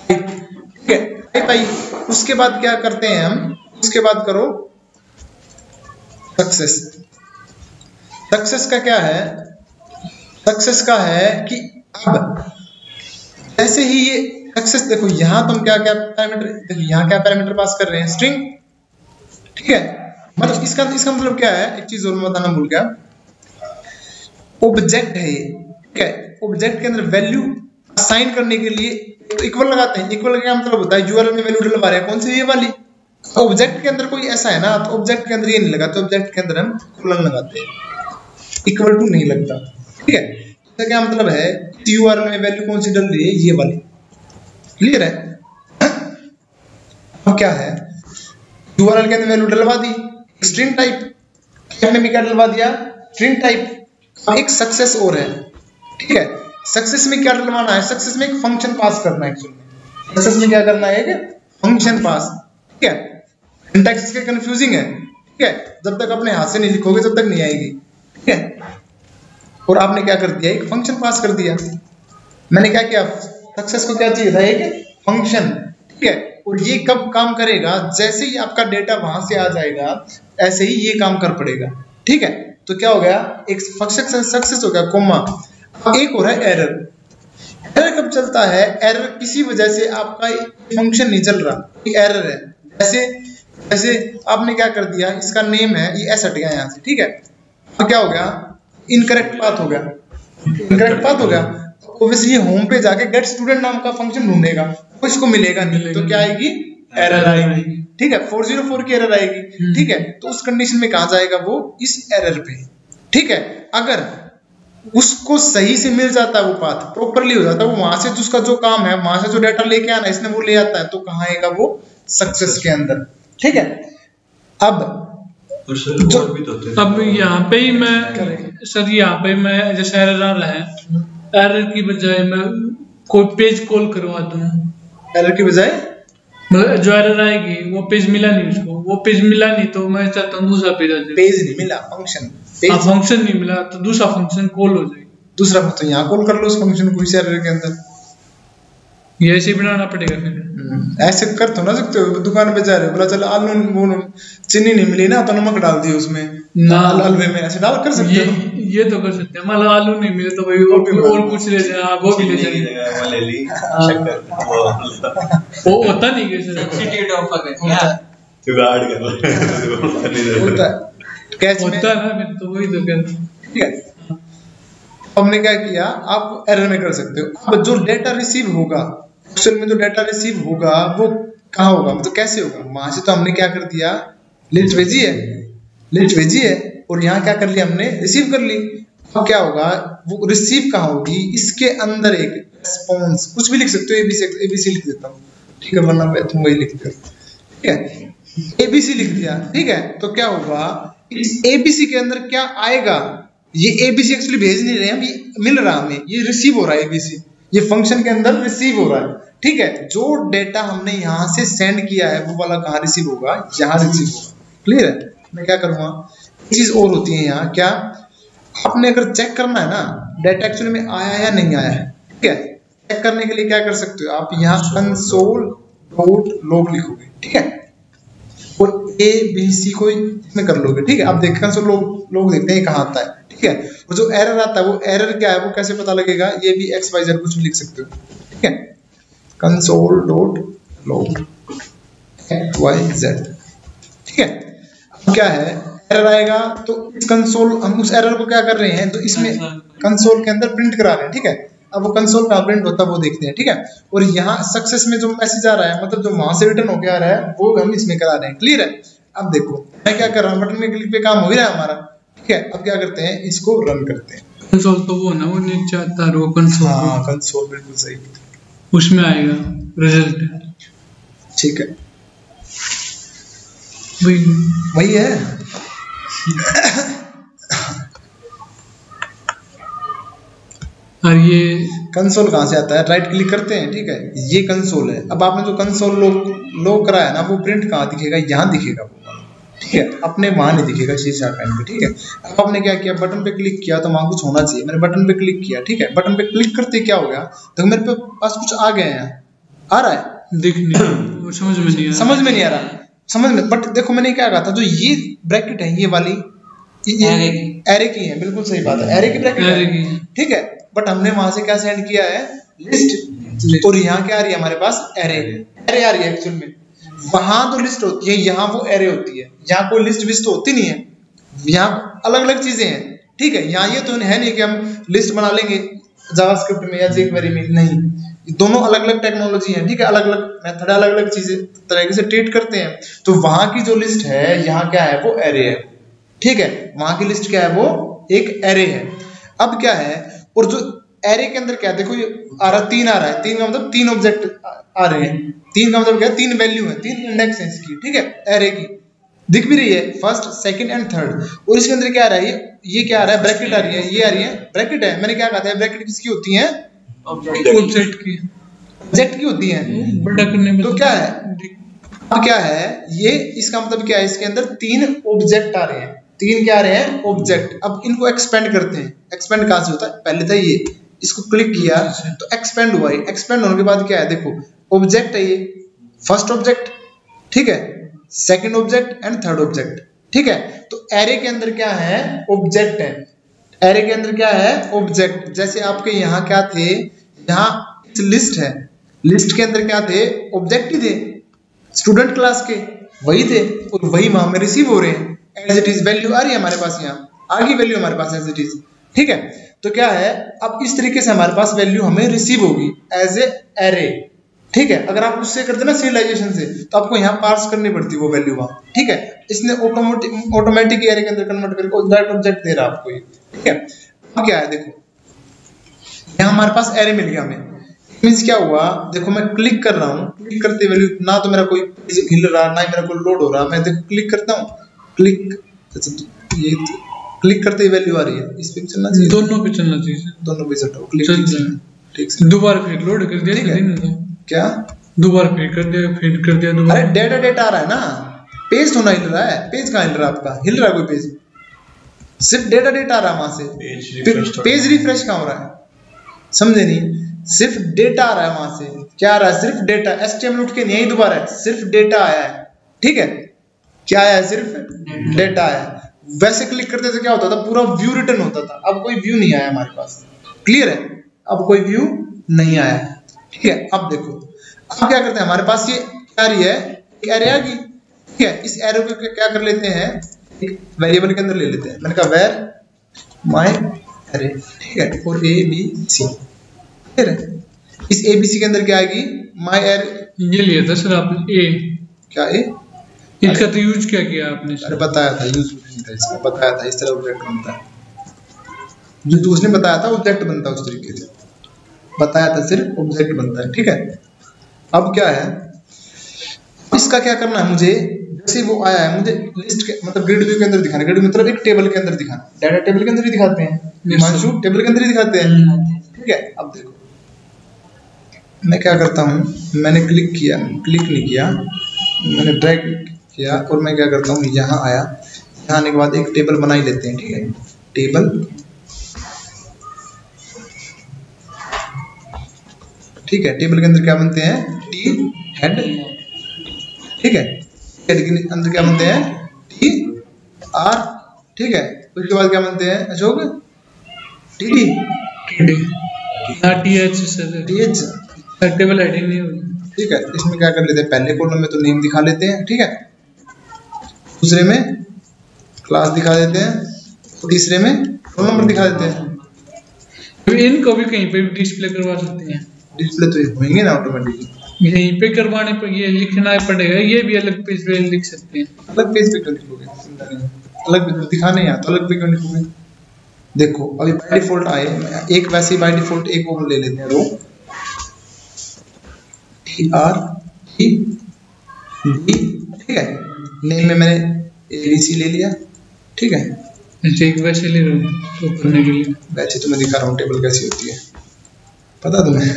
ठीक है, टाइप आई। उसके बाद क्या करते हैं हम, उसके बाद करो सक्सेस। सक्सेस का क्या है, सक्सेस का है कि अब जैसे ही ये सक्सेस, देखो यहाँ तुम क्या क्या पैरामीटर, देखो यहाँ क्या पैरामीटर पास कर रहे हैं, स्ट्रिंग, ठीक है। मतलब इसका मतलब क्या है, एक चीज और मैं बताना भूल गया, ऑब्जेक्ट है ये, ठीक है। ऑब्जेक्ट के अंदर वैल्यू असाइन करने के लिए इक्वल लगाते हैं। इक्वल का क्या मतलब होता है, यूआरएल में वैल्यू डलवा रहे हैं, कौन सी, ये वाली। ऑब्जेक्ट के अंदर कोई ऐसा है ना, तो ऑब्जेक्ट के अंदर ये नहीं लगाते, ऑब्जेक्ट के अंदर हम कोलन लगाते हैं, इक्वल टू नहीं लगता, ठीक है। इसका क्या मतलब है, यूआरएल में वैल्यू कौन सी डल रही है, ये वाली, क्लियर है। अब क्या है, यूआरएल के अंदर वैल्यू डलवा दी, स्ट्रिंग टाइप में भी क्या डलवा दिया, स्ट्रिंग टाइप। एक सक्सेस और है, ठीक है। सक्सेस में क्या डलवाना है, सक्सेस में एक फंक्शन पास करना है, एक्चुअली सक्सेस में क्या करना है, एक फंक्शन पास, ठीक है। सिंटैक्स इसके कंफ्यूजिंग है, ठीक है। जब तक अपने हाथ से नहीं लिखोगे तब तक नहीं आएगी, ठीक है। और आपने क्या कर दिया, एक फंक्शन पास कर दिया। मैंने क्या किया, सक्सेस को क्या चाहिए था, एक फंक्शन, ठीक है। और ये कब काम करेगा, जैसे ही आपका डेटा वहां से आ जाएगा ऐसे ही ये काम कर पड़ेगा, ठीक है। तो क्या हो गया, एक सक्सेस हो गया, कोमा। अब एक हो रहा है एरर। एरर कब चलता है, एरर किसी वजह से आपका फंक्शन नहीं चल रहा, एरर है। जैसे जैसे आपने क्या कर दिया, इसका नेम है, ये एस हट गया यहाँ से, ठीक है, तो क्या हो गया, इनकरेक्ट पाथ हो गया, इनकरेक्ट पाथ हो गया। ऑब्वियसली ये होम पे जाके गेट स्टूडेंट नाम का फंक्शन ढूंढेगा, तो इसको मिलेगा नहीं, तो क्या आएगी, एरर आएगी, ठीक है, 404 की एरर आएगी, ठीक है। तो उस कंडीशन में कहाँ जाएगा वो, इस एरर पे, ठीक है। अगर उसको सही से मिल जाता है, वो पाथ प्रॉपरली हो जाता है, वो वहां से उसका जो काम है, वहां से जो डाटा लेके आना इसने वो ले आता है, तो कहाँ आएगा वो, सक्सेस के अंदर, ठीक है। अब अब यहाँ पे ही मैं सर, यहाँ पे मैं जैसे एरर आ रहा है, एरर की बजाय मैं कोई पेज कॉल करवा दूं, एरर की बजाय मतलब जो एरर आएगी वो पेज मिला नहीं, उसको वो पेज मिला नहीं, तो मैं चाहता हूँ दूसरा पेज आ जाए। पेज नहीं मिला, फंक्शन, फंक्शन नहीं मिला तो दूसरा फंक्शन कॉल हो जाएगी, दूसरा फंक्शन यहाँ कॉल कर लो उस फंक्शन को इस एरर के अंदर, ये ऐसे ही बनाना पड़ेगा फिर। ऐसे कर तो ना सकते हो, दुकान पे जा रहे हो, बोला चल आलू चीनी नहीं मिली ना, तो नमक डाल दिए उसमें ना हलवे में, ऐसे डाल कर सकते हो, ये तो कर सकते हैं, मतलब आलू नहीं मिले तो भाई और कुछ ले जाए, गोभी ले जाए, वो होता नहीं कैसे जुगाड़ कर होता है कैच में, होता है ना, फिर तो वही तो कहते हैं, ठीक है। हमने क्या किया, आप एरर में कर सकते हो। अब जो डेटा रिसीव होगा, एक्चुअल में जो डेटा रिसीव होगा वो कहाँ होगा, मतलब कैसे होगा, वहां से तो हमने क्या कर दिया, लिस्ट भेजी है, लिस्ट भेजी है, और यहाँ क्या कर लिया हमने, रिसीव कर ली। अब क्या होगा, वो रिसीव कहाँ होगी, इसके अंदर एक रिस्पॉन्स, कुछ भी लिख सकते हो, एबीसी लिख देता हूँ, ठीक है, वरना तुम वही लिखते हो, ठीक है, एबीसी लिख दिया, ठीक है। तो क्या होगा, इस एबीसी के अंदर क्या आएगा, ये एबीसी एक्चुअली भेज नहीं रहे हम, ये मिल रहा हमें, ये रिसीव हो रहा है, एबीसी ये फंक्शन के अंदर रिसीव हो रहा है, ठीक है। जो डेटा हमने यहाँ से सेंड किया है वो वाला कहाँ रिसीव होगा, यहाँ रिसीव होगा, क्लियर है। मैं क्या करूँगा, चीज और होती है यहाँ, क्या आपने अगर चेक करना है ना डेटा एक्चुअली में आया है या नहीं आया है, ठीक है, चेक करने के लिए क्या कर सकते हो आप, यहाँ console.log लिखोगे, ठीक है, और ABC को इसमें कर लोगे, ठीक है। अब देखें कंसोल लोग देखते हैं कहाँ आता है, ठीक है, और जो एरर आता है वो एरर क्या है, वो कैसे पता लगेगा, ये भी XYZ कुछ भी लिख सकते हो, ठीक है, console.log XYZ, ठीक है। अब क्या है, एरर आएगा तो इस कंसोल, हम उस एरर को क्या कर रहे हैं, तो इसमें कंसोल के अंदर प्रिंट करा रहे हैं, ठीक है। अब वो कंसोल का प्रिंट होता है वो देखते हैं, ठीक है। और यहाँ सक्सेस में जो मैसेज आ रहा है, मतलब जो वहां से रिटर्न होके आ रहा है, वो हम इसमें करा रहे हैं, क्लियर है। अब देखो मैं क्या कर रहा हूँ, बटन में क्लिक पे काम हो ही रहा है हमारा, ठीक है। अब क्या करते हैं, इसको रन करते हैं। कंसोल तो वो ना, वो नीचे आता है वो कंसोल, हाँ कंसोल बिल्कुल सही, उसमें आएगा रिजल्ट, ठीक है, वही है। और ये कंसोल कहाँ से आता है, राइट क्लिक करते हैं, ठीक है, ये कंसोल है। अब आपने जो कंसोल लोग कराया ना, वो प्रिंट कहाँ दिखेगा, यहाँ दिखेगा वो, ठीक है, अपने वहां नहीं दिखेगा शीशा पैन पे, ठीक है। अब आपने क्या किया, बटन पे क्लिक किया तो वहां कुछ होना चाहिए, मैंने बटन पे क्लिक किया, ठीक है। बटन पे क्लिक करते क्या हो गया, तो मेरे पास कुछ आ गया है, आ रहा है, दिख नहीं, समझ में नहीं आ रहा, समझ में, बट देखो मैंने क्या कहा था, जो ये ब्रैकेट है, ये वाली एरे की है, बिल्कुल सही बात है, एरे की ब्रैकेट है, ठीक है। बट हमने वहां से क्या सेंड किया है, लिस्ट, और यहाँ क्या आ रही है हमारे पास, एरे आ रही है एक्चुअल में। वहां तो लिस्ट होती है, यहाँ वो एरे होती है, यहाँ कोई लिस्ट विस्ट होती नहीं है, यहाँ अलग अलग चीजें हैं, ठीक है। यहाँ ये तो है नहीं कि हम लिस्ट बना लेंगे जावास्क्रिप्ट में या jQuery में, नहीं, दोनों अलग अलग टेक्नोलॉजी है, ठीक है, अलग अलग मेथड, अलग अलग चीजें तरीके से ट्रीट करते हैं। तो वहां की जो लिस्ट है, यहाँ क्या है, वो एरे है, ठीक है, वहां की लिस्ट क्या है, वो एक एरे है। अब क्या है, और जो एरे के अंदर क्या है, देखो ये आ रहा, 3 आ रहा है, 3 का मतलब 3 ऑब्जेक्ट आ रहे हैं, 3 का मतलब क्या है, 3 वैल्यू है, 3 इंडेक्स है इसकी, ठीक है, एरे की दिख भी रही है, फर्स्ट सेकंड एंड थर्ड। और इसके अंदर क्या आ रहा है, ये क्या आ रहा है, ब्रैकेट आ रही है, ये आ रही है, ब्रैकेट है। मैंने क्या कहा था, ब्रैकेट किसकी होती है, ऑब्जेक्ट की होती है, बड़ा करने में। तो क्या है, अब क्या है, ये इसका मतलब क्या है, इसके अंदर 3 ऑब्जेक्ट आ रहे हैं, 3 क्या आ रहे हैं, ऑब्जेक्ट। अब इनको एक्सपेंड करते हैं, एक्सपेंड कहां से होता है, पहले था ये, इसको क्लिक किया तो एक्सपेंड हुआ, एक्सपेंड होने के बाद क्या है, देखो ऑब्जेक्ट है, ये फर्स्ट ऑब्जेक्ट, ठीक है, second object and third object, ठीक है। तो एरे के अंदर क्या है, ऑब्जेक्ट है, एरे के अंदर क्या है, ऑब्जेक्ट। जैसे आपके यहाँ क्या थे, यहाँ लिस्ट है, लिस्ट के अंदर क्या थे, ऑब्जेक्ट ही थे, स्टूडेंट क्लास के, वही थे और वही वहां में रिसीव हो रहे हैं एज इट इज, वैल्यू आ रही है हमारे पास, यहाँ आ गई वैल्यू हमारे पास एज इट इज। ठीक है, तो क्या है, अब इस तरीके से हमारे पास वैल्यू हमें रिसीव होगी एज ए एरे। ठीक है, अगर आप उससे करते ना सीरियलाइजेशन से, तो आपको यहाँ पार्स करनी पड़ती वो वैल्यू वहां। ठीक है, इसने ऑटोमेटिक एरे के अंदर कन्वर्ट करके डायरेक्ट ऑब्जेक्ट दे रहा है आपको ये। ठीक है, अब क्या है, देखो यहाँ हमारे पास एरे मिल गया हमें, मीन्स क्या हुआ, देखो मैं क्लिक कर रहा हूँ, क्लिक करते वैल्यू ना तो मेरा कोई हिल रहा ना ही मेरा कोई लोड हो रहा, मैं देखो क्लिक करता हूँ, क्लिक ये क्लिक करते ही वैल्यू आ रही है, इस पे चलना चाहिए, दोनों पे चलना चाहिए, दोनों पे चलो क्लिक ठीक से। दोबारा फिर लोड कर दिया, ठीक है, क्या दोबारा फिर कर दिया दोबारा। अरे डेटा आ रहा है ना, पेज तो ना हिल रहा है, पेज कहाँ हिल रहा है आपका, हिल रहा है कोई पेज, सिर्फ डेटा आ रहा है वहां से, पेज रिफ्रेश कहाँ हो रहा है, समझे नहीं, सिर्फ डेटा आ रहा है वहां से, क्या आ रहा है, सिर्फ डेटा, एचटीएमएल उठ के नहीं दोबारा है, सिर्फ डेटा आया है। ठीक है, क्या आया है, सिर्फ डेटा आया है। वैसे क्लिक करते तो क्या होता था, पूरा व्यू रिटर्न होता था, अब कोई व्यू नहीं आया हमारे पास, क्लियर है, अब कोई व्यू नहीं आया। ठीक है, अब देखो, अब क्या करते हैं, हमारे पास ये क्या रही है, एक एरे आ गई। ठीक है, इस एरे को क्या कर लेते हैं, एक वेरिएबल के अंदर ले लेते हैं, मैंने कहा वेर माय एरे। ठीक है, और ए बी सी, ठीक है, इस एबीसी के अंदर क्या आएगी, माय एरे, ये लिया था सर आपने ए, क्या ए, इसका तो यूज क्या किया आपने सर? अरे बताया था, यूज नहीं था इसका, बताया था इस तरह ऑब्जेक्ट बनता है, जो उसने बताया था ऑब्जेक्ट बनता है उस तरीके से, बताया था सिर्फ ऑब्जेक्ट बनता है। ठीक है, अब क्या है, इसका क्या करना है मुझे, जैसे वो आया है मुझे लिस्ट के मतलब ग्रिड व्यू के अंदर दिखाना, ग्रिड मतलब एक टेबल के अंदर दिखाना, डाटा टेबल के अंदर ही दिखाते हैं, हिमांशु टेबल के अंदर ही दिखाते हैं। ठीक है, अब देखो मैं क्या करता हूँ, मैंने क्लिक किया, क्लिक नहीं किया, मैंने ड्रैग किया और मैं क्या करता हूँ, यहाँ आया, यहाँ आने के बाद एक टेबल बना ही लेते हैं। ठीक है, टेबल, ठीक है, टेबल के अंदर क्या बनते हैं, टी हेड। ठीक है, हेड के अंदर क्या बनते हैं, टी आर। ठीक है, उसके बाद क्या बनते हैं, Ashok, T D, T H sir, T H, table heading नहीं होगी। ठीक है, इसमें क्या कर लेते हैं, पहले कॉलम में तो नेम दिखा लेते हैं। ठीक है, दूसरे में क्लास दिखा देते हैं, तीसरे में रोल नंबर दिखा देते हैं। इनको भी कहीं पे भी डिस्प्ले करवा सकते हैं, डिस्प्ले तो होंगे ना ऑटोमेटिकली, यहीं पे करवाने पर ये लिखना पड़ेगा, ये भी अलग पेज पे लिख सकते हैं। अलग पेज पे क्यों लिखोगे, अलग पेज दिखाने यहाँ तो अलग पे क्यों लिखोगे। देखो अभी बाय डिफॉल्ट आए, एक वैसे ही बाय डिफॉल्ट एक वो ले लेते हैं, rho T R T D. ठीक है, नेम में मैंने एबीसी ले लिया। ठीक है, अच्छा एक वैसे ले रहा हूँ तो करने के लिए, वैसे तो मैं दिखा रहा हूँ टेबल कैसी होती है, पता तुम्हें?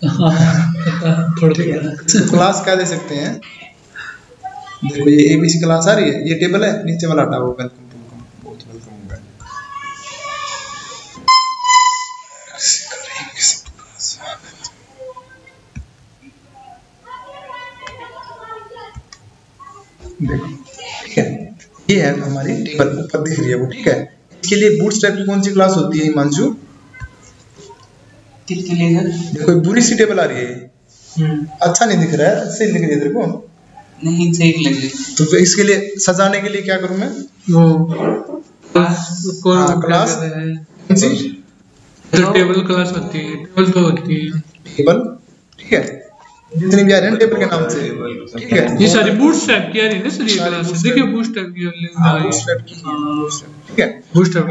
थोड़ा ठीक है, इसको क्लास क्या दे सकते हैं, देखो ये एबीसी क्लास आ रही है, ये टेबल है, नीचे वाला हटा, वो वेलकम टू, बहुत वेलकम होगा। देखो ठीक है, ये है हमारी टेबल, ऊपर दिख रही है वो। ठीक है, इसके लिए बूटस्ट्रैप की कौन सी क्लास होती है हिमांशु? देखो बुरी सी टेबल आ रही है, अच्छा नहीं दिख रहा है, अच्छे दिख रही है तेरे को, नहीं सही लग रही, तो फिर इसके लिए सजाने के लिए क्या करूं मैं, वो क्लास कौन सी, टेबल क्लास होती है, टेबल तो होती है टेबल। ठीक है, जितनी भी आ रही है टेबल के नाम से। ठीक है, ये सारी बूटस्ट्रैप की आ रही है ना सर, ये क्लास देखिए बूटस्ट्रैप की, बूटस्ट्रैप की, ठीक है, बूटस्ट्रैप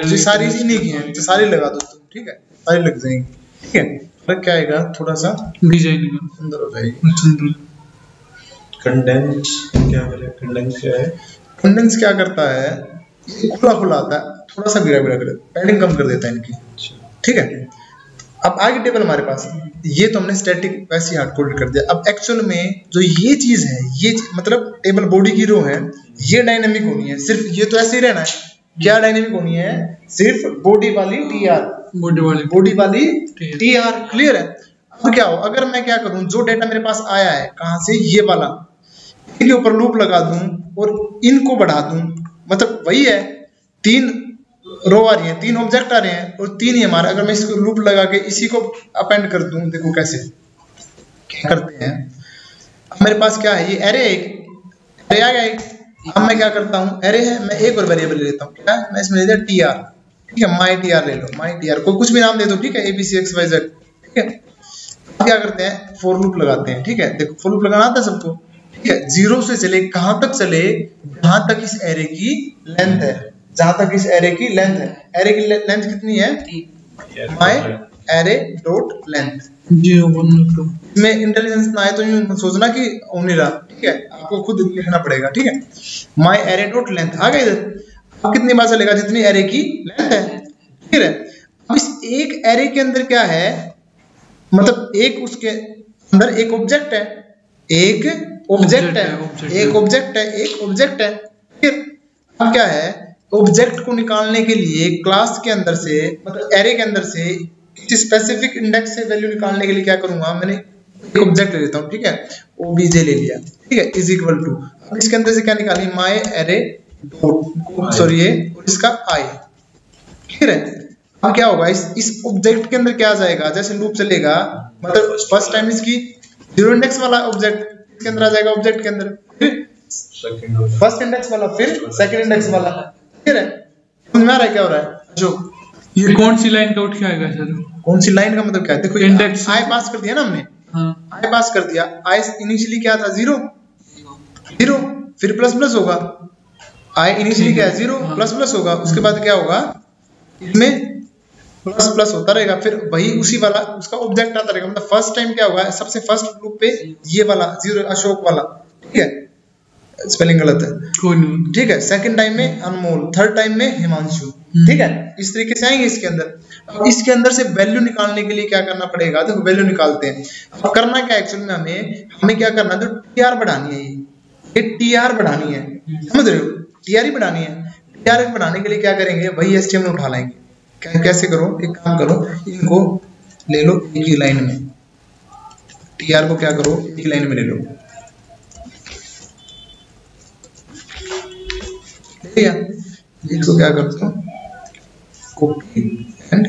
ये सारी इन्हीं की हैं, तो सारी लगा दो तुम। ठीक है, सारी लग जाएंगी। ठीक है, फर्क क्या आएगा, थोड़ा सा डिजाइन का सुंदर हो जाएगी। कंडेंस क्या है, कंडेंस क्या है, कंडेंस क्या करता है, खुला खुला आता है, थोड़ा सा गिरा गिरा कर पैडिंग कम कर देता है इनकी। ठीक है, अब आगे टेबल हमारे पास, ये तो हमने स्टैटिक वैसे हार्ड कोडेड कर दिया। अब एक्चुअल में जो ये चीज है, ये मतलब टेबल बॉडी की रो है, ये डायनेमिक होनी है, सिर्फ ये तो ऐसे ही रहना है। क्या डायनेमिक होनी है, सिर्फ बॉडी वाली टी आर, बॉडी वाली टी आर, क्लियर है। अब क्या हो, अगर मैं क्या करूं, जो डेटा मेरे पास आया है कहां से, ये वाला, इनके ऊपर लूप लगा दूं और इनको बढ़ा दूं, मतलब वही है, 3 रो आ रही है, 3 ऑब्जेक्ट आ रहे हैं और 3 ही हमारा, अगर मैं इसको लूप लगा के इसी को अपेंड कर दूं, देखो कैसे करते हैं। अब मेरे पास क्या है, ये एरे एक, एरे आ गया। अब मैं क्या करता हूँ, एरे है, मैं एक और वेरिएबल ले लेता हूँ, क्या है, मैं इसमें ले लिया टीआर, ठीक है, माई टीआर ले लो, माई टीआर को कुछ भी नाम दे दो, ठीक है, abcxyz, ठीक है। अब क्या करते हैं, फॉर लूप लगाते हैं, ठीक है, देखो फॉर लूप लगाना आता है सबको, ठीक है, 0 से चले, कहां तक चले, जहां तक इस एरे की लेंथ है, जहां तक इस एरे की लेंथ है। एरे की लेंथ कितनी है, माई एरे डॉट लेंथ 0 1 2। में इंटेलिजेंस ना आए तो यूं सोचना कि ओनली रहा, ठीक है, आपको खुद लिखना पड़ेगा, ठीक है, माई एरे डॉट लेंथ आ गया इधर। अब कितनी बार चलेगा, जितनी एरे की लेंथ है, ठीक है। अब इस एक एरे के अंदर क्या है, मतलब एक उसके अंदर एक ऑब्जेक्ट है, एक ऑब्जेक्ट है, एक ऑब्जेक्ट है, एक ऑब्जेक्ट है। फिर अब क्या है, ऑब्जेक्ट को निकालने के लिए क्लास के अंदर से, मतलब एरे के अंदर से किसी स्पेसिफिक इंडेक्स से वैल्यू निकालने के लिए क्या करूंगा, मैंने एक ऑब्जेक्ट ले लेता हूं, ठीक है, obj ले लिया, ठीक है, इज इक्वल टू, अब इसके अंदर से क्या निकाली, माई एरे डॉट, सॉरी ये और इसका आई, ठीक है। अब क्या होगा, इस ऑब्जेक्ट के अंदर क्या आ जाएगा, जैसे लूप चलेगा, मतलब फर्स्ट टाइम इसकी 0 इंडेक्स वाला ऑब्जेक्ट इसके अंदर आ जाएगा, ऑब्जेक्ट के अंदर, फिर फर्स्ट इंडेक्स वाला, फिर सेकंड इंडेक्स वाला, ठीक है। समझ में आ रहा है क्या हो रहा है, जो ये कौन सी लाइन का उठ के आएगा सर, कौन सी लाइन का मतलब क्या है, देखो इंडेक्स आई पास कर दिया ना हमने, हाँ आई पास कर दिया, आई इनिशियली क्या था, 0 0, फिर प्लस प्लस होगा, आई इनिशियली क्या है, 0 प्लस प्लस होगा, उसके बाद क्या होगा, इसमें प्लस प्लस होता रहेगा, फिर वही उसी वाला उसका ऑब्जेक्ट आता रहेगा, मतलब फर्स्ट टाइम क्या होगा, सबसे फर्स्ट लूप पे ये वाला 0 अशोक वाला, ठीक है, स्पेलिंग गलत है, कोई नहीं, ठीक है, सेकंड टाइम में अनमोल, थर्ड टाइम में हिमांशु, ठीक है, इस तरीके से आएंगे इसके अंदर। अब इसके अंदर से वैल्यू निकालने के लिए क्या करना पड़ेगा, देखो वैल्यू निकालते हैं। अब करना क्या एक्चुअल में, हमें क्या करना है, तो टीआर बढ़ानी है, ये टीआर बढ़ानी है, समझ रहे हो, टीआर ही बढ़ानी है। टीआर बढ़ाने के लिए क्या करेंगे, वही एचटीएमएल उठा लेंगे। कैसे करो, एक काम करो, इनको ले लो एक ही लाइन में, टीआर को क्या करो, एक लाइन में ले लो, लिया, इसको क्या करते हो, कॉपी एंड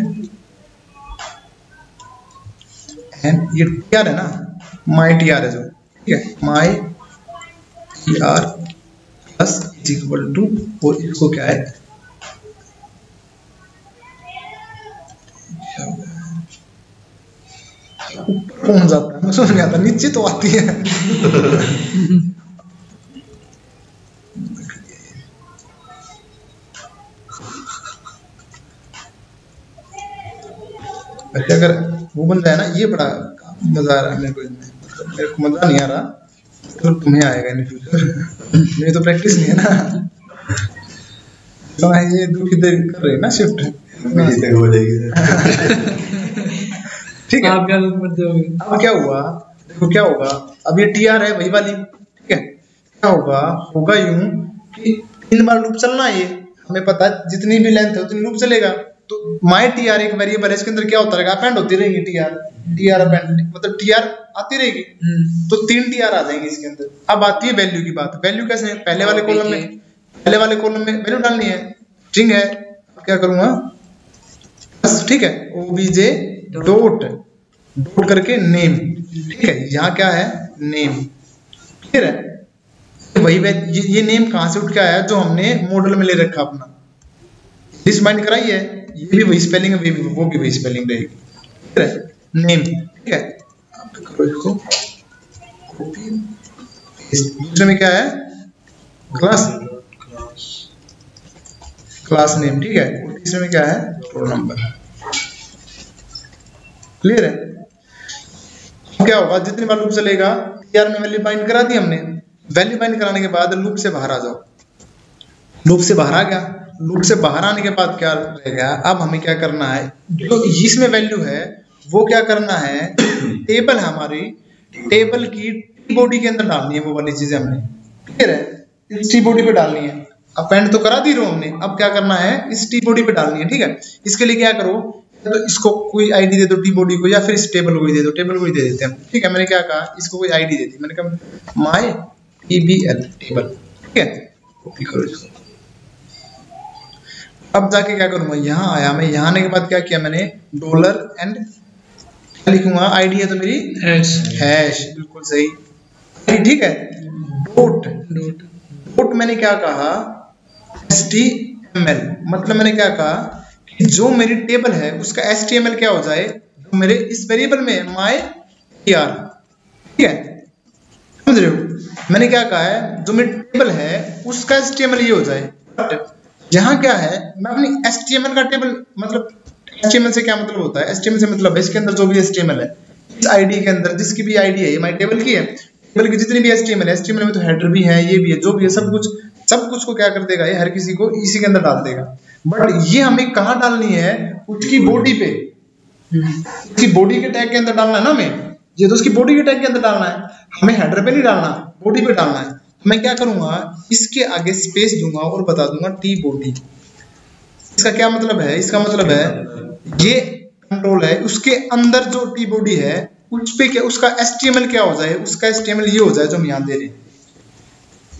ये टीआर है ना, माई टीआर है जो, ठीक है, माई टीआर प्लस इक्वल टू, और इसको क्या है, कौन जाता है, समझ नहीं आता, नीचे तो आती है। वैसे अगर वो बन जाए ना, ये बड़ा मजा आ रहा है मेरे को इसमें, मेरे को मजा नहीं आ रहा, तो तुम्हें आएगा इन फ्यूचर, मेरी तो प्रैक्टिस नहीं है ना, तो ये दुखी कर रहे हैं ना शिफ्ट, हो जाएगी, ठीक है। आप क्या मत जाओगे। अब क्या हुआ, देखो क्या होगा, अब ये टीआर है वही वाली, ठीक है, क्या होगा, होगा यूं कि 3 बार लूप चलना है, ये हमें पता है, जितनी भी लेंथ है उतनी लूप चलेगा, तो माई टीआर एक वेरिएबल है, इसके अंदर क्या होता रहेगा, अपेंड होती रहेगी, टीआर अपेंड, मतलब टीआर आती रहेगी, तो 3 टीआर आ जाएंगे इसके अंदर। अब आती है वैल्यू की बात, वैल्यू कैसे है, पहले वाले कॉलम में वैल्यू डालनी है, स्ट्रिंग है, क्या करूंगा बस, ठीक है, ओबीजे डॉट करके नेम, ठीक है, यहाँ क्या है, नेम, क्लियर है, वही ये नेम कहां से उठ के आया, जो हमने मॉडल में ले रखा अपना, लिस्ट बाइंड कराई है, ये भी वही स्पेलिंग है, वो भी वही स्पेलिंग रहेगी, ठीक है, नेम, ठीक है। अब करो इसको कॉपी पेस्ट, दूसरे में क्या है, क्लास नेम, ठीक है, और तीसरे में क्या है, रोल नंबर, क्लियर है। क्या होगा, जितनी बार लूप चलेगा, टीआर में वैल्यू बाइंड करा दी हमने, वैल्यू बाइंड कराने के बाद लूप से बाहर आ जाओ, लूप से बाहर आ गया, लूप से बाहर आने के बाद क्या रहेगा, अब हमें क्या करना है, जो इसमें वैल्यू है वो क्या करना है, टेबल है हमारी, टेबल की टी बॉडी के अंदर डालनी है, वो वाली चीजें हमने, क्लियर है, इस टी बॉडी पे डालनी है, अपेंड तो करा दी रो हमने, अब क्या करना है, इस टी बॉडी पे डालनी है, ठीक है। इसके लिए क्या करो, तो इसको कोई आईडी दे दो टी बॉडी को, या फिर इस टेबल को ही दे दो, टेबल को ही दे देते हैं, ठीक है। मैंने क्या कहा, इसको कोई आईडी दे दी, मैंने कहा माई टीबीएल टेबल, ठीक है, कॉपी करो इसको। अब जाके क्या करूंगा, यहाँ आया मैं, यहाँ आने के बाद क्या किया मैंने, डॉलर एंड क्या लिखूंगा, आईडी है तो मेरी हैश, बिल्कुल सही, ठीक है, डॉट बोट मैंने क्या कहा, HTML, मतलब मैंने क्या कहा कि जो मेरी टेबल है उसका HTML क्या हो जाए, जो मेरे इस वेरिएबल में my tr, ठीक है, समझ रहे हो। मैंने क्या कहा है, जो मेरी टेबल है उसका HTML ये हो जाए। यहाँ क्या है, मैं अपनी HTML का टेबल, मतलब HTML से क्या मतलब होता है, HTML से मतलब है इसके अंदर जो भी HTML है, इस आईडी के अंदर जिसकी भी आईडी है, ये माई टेबल की है, टेबल की जितनी भी HTML है, HTML में तो हेडर भी है, ये भी है, जो भी है, सब कुछ को क्या कर देगा, ये हर किसी को इसी के अंदर डाल देगा। बट ये हमें कहाँ डालनी है, उसकी बॉडी पे, उसकी बॉडी के टैग के अंदर डालना है ना हमें, ये तो उसकी बॉडी के टैग के अंदर डालना है, हमें हेडर पे नहीं डालना, बॉडी पे डालना है। मैं क्या करूंगा, इसके आगे स्पेस दूंगा और बता दूंगा टी बॉडी। इसका क्या मतलब है, इसका मतलब है ये कंट्रोल है, उसके अंदर जो टी बॉडी है उस पे क्या, उसका HTML क्या हो जाए, उसका HTML ये हो जाए जो हम यहाँ दे रहे हैं।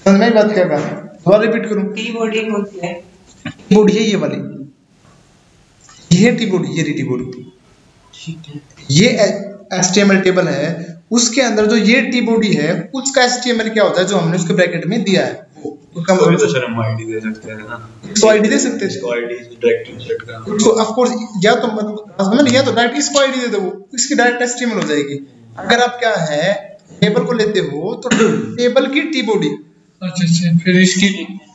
समझ में बात क्या कहा, दोबारा रिपीट करूं, टी बॉडी होती है, बॉडी है ये वाली, ये टी बॉडी, ये टी बॉडी, ठीक है, ये HTML टेबल है, उसके अंदर जो ये टी बॉडी है उसका HTML क्या होता है जो हमने उसके ब्रैकेट में दिया है, उसका तो तो सर हम आईडी दे सकते हैं ना, इसको आईडी दे सकते हैं, इसको आईडी डायरेक्ट इंसर्ट का, उसको ऑफ कोर्स, या तो मतलब या तो डायरेक्ट इसको आईडी दे दो, इसकी डायरेक्ट HTML हो जाएगी। अगर आप क्या है टेबल को लेते हो तो टेबल की टी बॉडी, अच्छा, फिर इसकी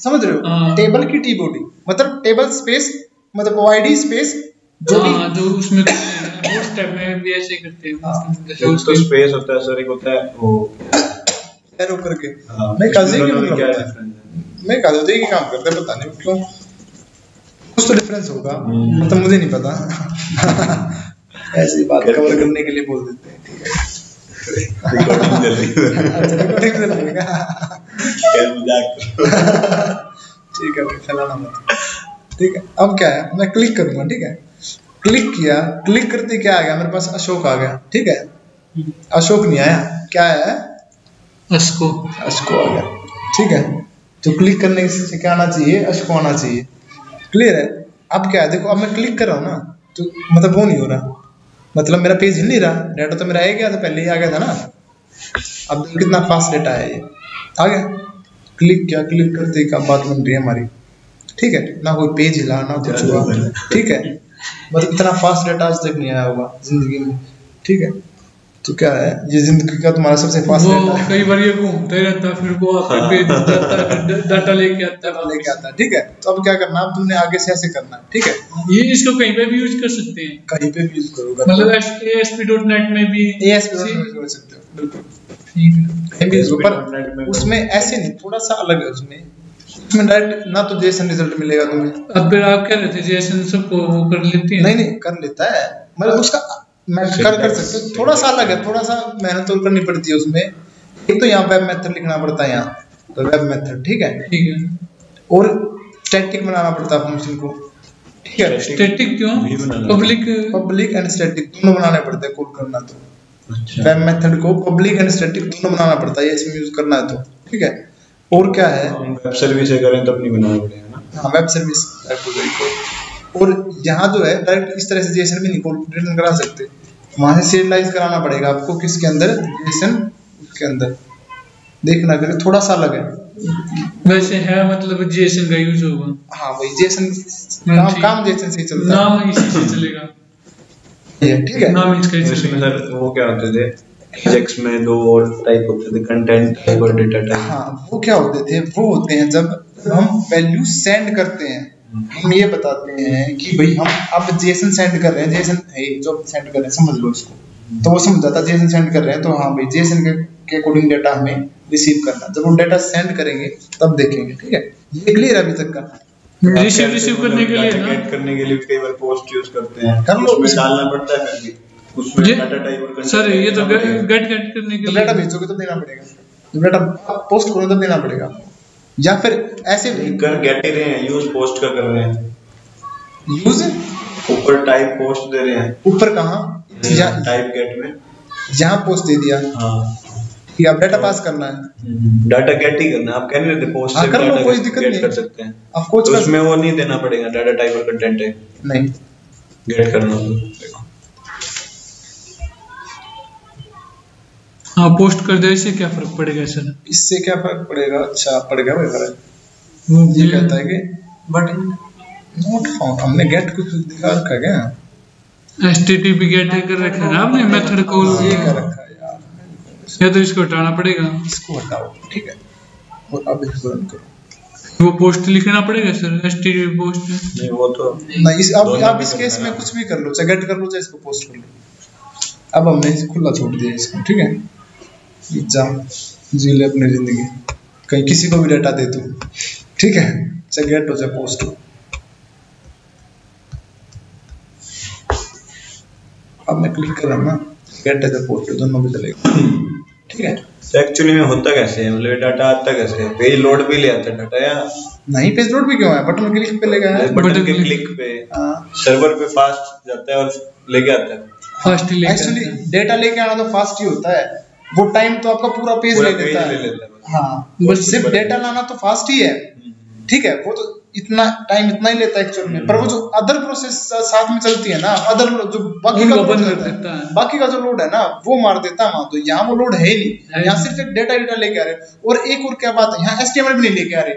समझ रहे हो, टेबल की टी बॉडी मतलब टेबल स्पेस, मतलब आईडी स्पेस जो भी, जो उसमें स्टेप में भी ऐसे ही करते हैं, जैसे तो उसको स्पेस होता है सर, एक होता है वो एरो करके, हाँ, मैं काजे दोनों के में क्या मतलब डिफरेंस है? मैं काजे ही काम करता है, पता नहीं क्यों, कुछ तो डिफरेंस होगा, मतलब मुझे नहीं पता। ऐसी बात कवर करने के लिए बोल देते हैं, ठीक है, रिकॉर्डिंग चल रही है, अच्छा रिकॉर्डिंग चल रही है, क्या मजाक, ठीक है भाई फैलाना मत, ठीक है। अब क्या है, मैं क्लिक करूंगा, ठीक है, क्लिक किया, क्लिक करते क्या आ गया मेरे पास, अशोक आ गया, ठीक है, अशोक नहीं आया, क्या आया, उसको अशको आ गया, ठीक है। तो क्लिक करने से क्या आना चाहिए, अशको आना चाहिए, क्लियर है। अब क्या है, देखो अब मैं क्लिक कर रहा हूँ ना, तो मतलब वो नहीं हो रहा, मतलब मेरा पेज हिल नहीं रहा, डाटा तो मेरा आ गया था, पहले ही आ गया था ना, अब कितना फास्ट डेटा है, ये आ गया, क्लिक किया, क्लिक करते क्या बात बन रही है हमारी, ठीक है, ना कोई पेज हिला ना कुछ हुआ, ठीक है, मतलब इतना फास्ट डेटा आज तक नहीं आया होगा जिंदगी में, ठीक है। तो क्या है, ये जिंदगी का तुम्हारा सबसे फास्ट डेटा है, कई बार ये घूमते रहता, फिर वो आपके पेज जाता, डाटा लेके आता, ठीक है। तो अब क्या करना, अब तुमने आगे से ऐसे करना, ठीक है, ये इसको कहीं पे भी यूज कर सकते हैं, कहीं पे भी यूज करो, मतलब ASP.NET में भी, ASP.NET में कर सकते हो, बिल्कुल ठीक है, कहीं भी यूज करो, पर उसमें ऐसे नहीं, थोड़ा सा अलग है, उसमें डायरेक्ट ना तो जेसन रिजल्ट मिलेगा तुम्हें। अब फिर आप कह रहे थे जेसन सबको वो कर लेती है, नहीं कर लेता है, मतलब उसका मैं कर सकते हो, थोड़ा सा अलग है, थोड़ा सा मेहनत तो करनी पड़ती है उसमें, एक तो यहाँ वेब मेथड लिखना पड़ता है, यहाँ तो वेब मेथड, ठीक है, ठीक है, और स्टैटिक बनाना पड़ता है फंक्शन को, ठीक है, स्टैटिक क्यों, पब्लिक एंड स्टैटिक दोनों बनाने पड़ते हैं कॉल करना, तो वेब मेथड को पब्लिक एंड स्टैटिक दोनों बनाना पड़ता है, इसमें यूज करना है तो, ठीक है। और क्या है, वेब सर्विस करें तब नहीं बनाना पड़ेगा ना, हाँ वेब सर्विस, और यहाँ जो है डायरेक्ट इस तरह से जेसन भी नहीं रिटर्न करा सकते, वहां से सीरियलाइज कराना पड़ेगा आपको, किसके अंदर, जेसन उसके अंदर, देखना करें थोड़ा सा अलग है वैसे है, मतलब जेसन का यूज होगा, हाँ वही जेसन, काम जेसन से ही चलता है, नाम इसी से चलेगा, ठीक है, नाम इसका ही इसमें चलेगा। सर वो क्या होते थे, एजेक्स में दो और टाइप होते थे, कंटेंट टाइप और डेटा टाइप, हाँ वो क्या होते थे, वो होते हैं जब हम वैल्यू सेंड करते हैं, हम ये बताते हैं कि भाई हम अब जेसन सेंड कर रहे हैं, जेसन है जो सेंड कर रहे हैं, समझ लो इसको, तो वो समझ जाता है जेसन सेंड कर रहे हैं, तो हाँ भाई जेसन के अकॉर्डिंग डेटा हमें रिसीव करना, जब वो डेटा सेंड करेंगे तब देखेंगे, ठीक है, ये क्लियर है अभी तक का। रिसीव करने के लिए ना, गेट करने के लिए कई बार पोस्ट यूज करते हैं, कर लो, उसमें डालना पड़ता है, फिर भी उसमें डाटा टाइप और कंटेंट, सर ये तो गेट करने के तो लिए, डेटा भेजोगे तो देना पड़ेगा, जब डेटा पोस्ट करो तब देना पड़ेगा, या फिर ऐसे कर गेट ही रहे हैं, यूज पोस्ट का कर रहे हैं, यूज ऊपर टाइप पोस्ट दे रहे हैं, ऊपर कहाँ, टाइप गेट में, यहाँ पोस्ट दे दिया, हाँ कि आप डेटा पास करना है, डाटा गेट ही करना, आप कह रहे थे पोस्ट से कर लो, कोई डाटा दिक्कत गेट नहीं कर सकते हैं, आप कोच तो कर उसमें वो नहीं देना पड़ेगा, डाटा टाइप और कंटेंट टाइप नहीं, गेट करना, तो देखो हाँ पोस्ट कर दे, इससे क्या फर्क पड़ेगा सर? इससे क्या फर्क पड़ेगा? अच्छा पड़ गया भाई फर्क। वो ये कहता है कि बटन नोट फाउंड, हमने गेट कुछ दिखा रखा है क्या? HTTP गेट कर रखा है ना आपने मेथड कॉल, ये क्या रखा है यार? या तो इसको हटाना पड़ेगा। इसको हटाओ, ठीक है, और अब इसको रन करो। वो पोस्ट लिखना पड़ेगा सर, HTTP पोस्ट। नहीं वो तो नहीं इस अब दोनों आप भी इस करना केस है में ना। कुछ भी कर लो, चाहे गेट कर लो चाहे इसको पोस्ट कर लो। अब हमने इसे खुला छोड़ दिया इसको, ठीक है, जा जी ले अपनी जिंदगी, कहीं किसी को भी डाटा दे तू, ठीक है, चाहे गेट हो चाहे पोस्ट हो। अब मैं क्लिक कर रहा हूँ ना, गेट है चाहे पोस्ट हो, दोनों भी चलेगा, ठीक है। तो एक्चुअली में होता कैसे है, मतलब डाटा आता कैसे है? पेज लोड पे ले आता है डाटा या नहीं पेज लोड भी क्यों है, बटन क्लिक पे लेगा है। बटन के क्लिक पे हाँ सर्वर पे फास्ट जाता है और लेके आता है? फास्ट लेकर एक्चुअली डेटा लेके आना तो फास्ट ही होता है, वो टाइम तो आपका पूरा पेज पूरा ले पेज लेता ले है। लेता है बस। हाँ बस सिर्फ डेटा लाना तो फास्ट ही है, ठीक है, वो तो इतना टाइम इतना ही लेता है एक्चुअल में, पर वो जो अदर प्रोसेस साथ में चलती है ना, अदर जो बाकी का उनको लोड बंद कर रहता देता है। बाकी का जो लोड है ना वो मार देता है वहां, तो यहाँ वो लोड है ही नहीं, है यहाँ नहीं। सिर्फ एक डेटा डेटा लेके आ रहे हैं। और एक और क्या बात है, यहाँ HTML भी नहीं लेके आ रहे,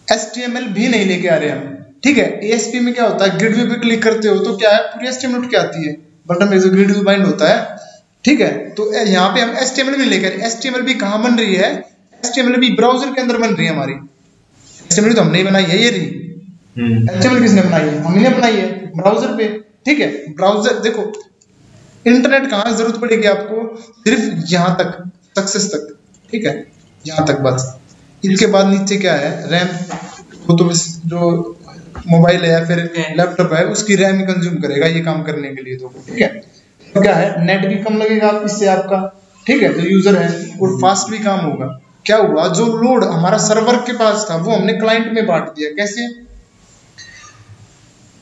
HTML भी नहीं लेके आ रहे हम, ठीक है। ASP में क्या होता है, ग्रिड व्यू पे क्लिक करते हो तो क्या है, पूरी HTML उठ के आती है, बटन में जो ग्रिड व्यू बाइंड होता है, ठीक है। तो यहाँ पे हम HTML भी लेकर, HTML भी कहाँ बन रही है, HTML भी ब्राउजर के अंदर बन रही है हमारी, HTML तो हमने ही बनाई है, ये रही HTML किसने बनाई है, हमने बनाई है ब्राउजर पे, ठीक है। ब्राउजर देखो, इंटरनेट कहाँ जरूरत पड़ेगी आपको, सिर्फ यहाँ तक, सक्सेस तक, ठीक है, यहाँ तक बस। इसके बाद नीचे क्या है, रैम, वो तो बस जो मोबाइल है या फिर लैपटॉप है उसकी रैम ही कंज्यूम करेगा ये काम करने के लिए, तो ठीक है। तो क्या है, नेट भी कम लगेगा इससे आपका, ठीक है, जो यूजर है, और फास्ट भी काम होगा। क्या हुआ, जो लोड हमारा सर्वर के पास था वो हमने क्लाइंट में बांट दिया। कैसे,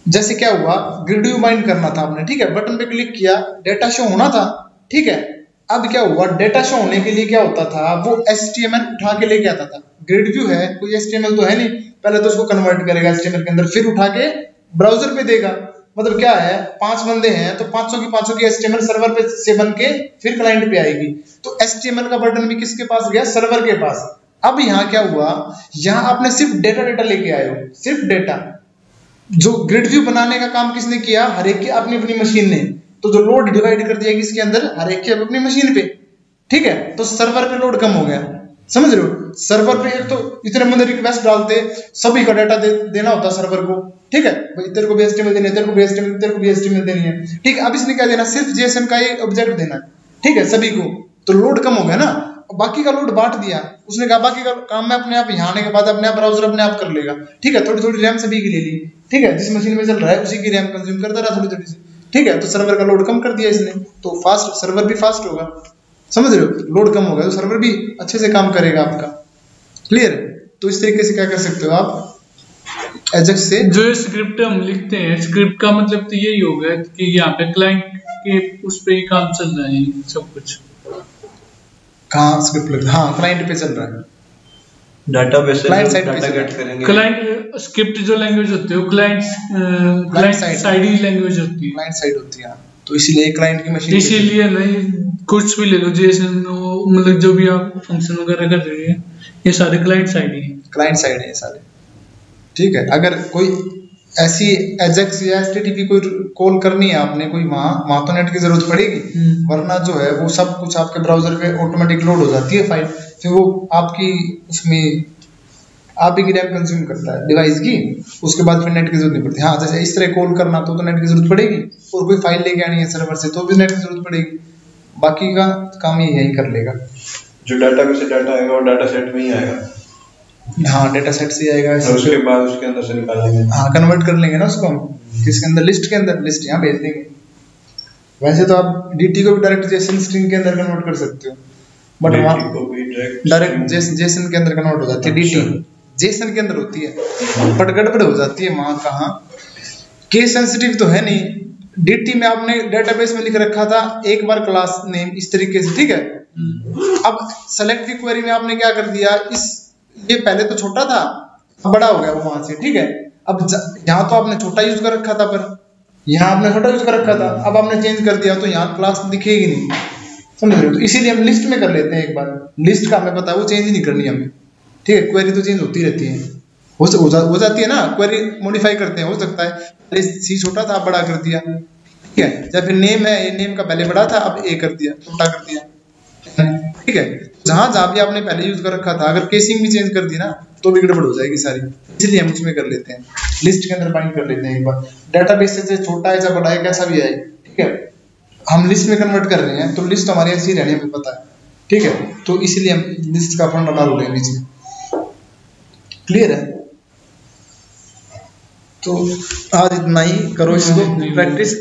जैसे क्या हुआ, ग्रिड व्यू बाइंड करना था आपने, ठीक है, बटन पे क्लिक किया, डेटा शो होना था, ठीक है। अब क्या हुआ, डेटा शो होने के लिए क्या होता था, वो HTML उठा के लेके आता था। ग्रिड व्यू है, कोई HTML तो है नहीं, पहले तो उसको कन्वर्ट करेगा HTML के अंदर, फिर उठा के ब्राउजर पे देगा। मतलब क्या है, 5 बंदे हैं तो 500 की HTML सर्वर पे से बन के फिर क्लाइंट पे आएगी। तो HTML का बटन भी किसके पास गया, सर्वर के पास। अब यहाँ क्या हुआ, यहाँ आपने सिर्फ डेटा डेटा लेके आए हो, सिर्फ डेटा। जो ग्रिड व्यू बनाने का काम किसने किया, हर एक की अपनी अपनी मशीन ने, तो जो लोड डिवाइड कर दिया किसके अंदर, हर एक की अपनी मशीन पे, ठीक है। तो सर्वर पे लोड कम हो गया, समझ रहे हो। सर्वर पे एक तो इतने बंदे रिक्वेस्ट डालते, सभी का डाटा देना होता सर्वर को, ठीक है, भाई तेरे को भी HTML देनी है, तेरे को भी HTML, तेरे को भी HTML देनी है, ठीक है। अब इसने क्या देना, सिर्फ JSON का एक ऑब्जेक्ट देना, ठीक है, सभी को, तो लोड कम हो गया ना। बाकी का लोड बांट दिया, उसने कहा बाकी का काम मैं अपने आप यहाँ आने के बाद अपने आप ब्राउजर अपने आप कर लेगा, ठीक है। थोड़ी थोड़ी रैम सभी की ले ली, ठीक है, जिस मशीन में चल रहा है उसी की रैम कंज्यूम करता रहा थोड़ी थोड़ी सी, ठीक है। तो सर्वर का लोड कम कर दिया इसने, तो फास्ट, सर्वर भी फास्ट होगा, समझ रहे हो, लोड कम होगा तो सर्वर भी अच्छे से काम करेगा आपका, क्लियर। तो इस तरीके से क्या कर सकते हो आप, एजेक्स से जो स्क्रिप्ट हम लिखते हैं, स्क्रिप्ट का मतलब तो यही होगा कि यहाँ पे क्लाइंट के उस पे ही काम चल रहा है सब कुछ। कहाँ स्क्रिप्ट लग, हाँ क्लाइंट पे चल रहा है, डाटाबेस से Client side पे डाटा से गेट करेंगे। क्लाइंट स्क्रिप्ट जो लैंग्वेज होती है वो क्लाइंट side। साइड ही लैंग्वेज होती है, क्लाइंट साइड होती है, तो इसीलिए क्लाइंट की मशीन इसीलिए नहीं कुछ भी ले लो, JSON मतलब जो भी आप फंक्शन वगैरह कर रहे हैं ये सारे क्लाइंट साइड ही हैं। क्लाइंट साइड है सारे, ठीक है। अगर कोई ऐसी एजेक्स या HTTP कोई कॉल करनी है आपने, कोई वहाँ तो नेट की जरूरत पड़ेगी, वरना जो है वो सब कुछ आपके ब्राउजर पे ऑटोमेटिक लोड हो जाती है फाइल, फिर वो आपकी उसमें आप ही की रैम कंज्यूम करता है डिवाइस की, उसके बाद फिर नेट की जरूरत नहीं पड़ती। हाँ जैसे इस तरह कॉल करना तो नेट की जरूरत पड़ेगी, और कोई फाइल लेके आनी है सर्वर से तो भी नेट की जरूरत पड़ेगी, बाकी का काम ये यही कर लेगा। जो डाटाबेस से डाटा आएगा वो डाटा सेट में ही आएगा, हाँ डेटा सेट से आएगा, और उसके बाद उसके अंदर से निकालेंगे। हाँ कन्वर्ट कर लेंगे ना उसको हम, किसके अंदर, लिस्ट के अंदर, लिस्ट यहाँ भेज देंगे। वैसे तो आप DT को भी डायरेक्ट JSON स्ट्रिंग के अंदर कन्वर्ट कर सकते हो, बट वहाँ डायरेक्ट JSON के अंदर कन्वर्ट हो जाती है, DT JSON के अंदर होती है, बट गड़बड़ हो जाती है वहाँ। कहाँ केस सेंसिटिव तो है नहीं, DT में आपने डेटाबेस में लिख रखा था एक बार क्लास नेम इस तरीके से, ठीक है। अब सेलेक्ट की क्वेरी में आपने क्या कर दिया, इस ये पहले तो छोटा था अब बड़ा हो गया वो वहां से, ठीक है। अब यहाँ तो आपने छोटा यूज कर रखा था, पर यहाँ आपने छोटा यूज कर रखा था, अब आपने चेंज कर दिया तो यहाँ क्लास दिखेगी नहीं, समझ रहे हो? तो इसीलिए हम लिस्ट में कर लेते हैं एक बार। लिस्ट का हमें पता है वो चेंज नहीं करनी हमें, ठीक है। क्वेरी तो चेंज होती रहती है, हो जाती है ना, क्वेरी मॉडिफाई करते हैं, हो सकता है पहले सी छोटा था अब बड़ा कर दिया, ठीक है। या फिर नेम है, ये नेम का पहले बड़ा था अब ए कर दिया, छोटा कर दिया, ठीक है। जहां जहां भी आपने पहले यूज कर रखा था अगर केसिंग भी चेंज कर दी ना तो भी गड़बड़ हो जाएगी सारी, इसलिए हम उसमें कर लेते हैं, लिस्ट के अंदर बाइंड कर लेते हैं एक बार। डेटाबेस से छोटा है या बड़ा है कैसा भी आए, ठीक है, हम लिस्ट में कन्वर्ट कर रहे हैं तो लिस्ट हमारी ऐसी रहनी हमें पता है, ठीक है। तो इसलिए हम लिस्ट का फॉर्मूला डाल रहे हैं नीचे, क्लियर है? तो आज इतना ही, करो इसको प्रैक्टिस।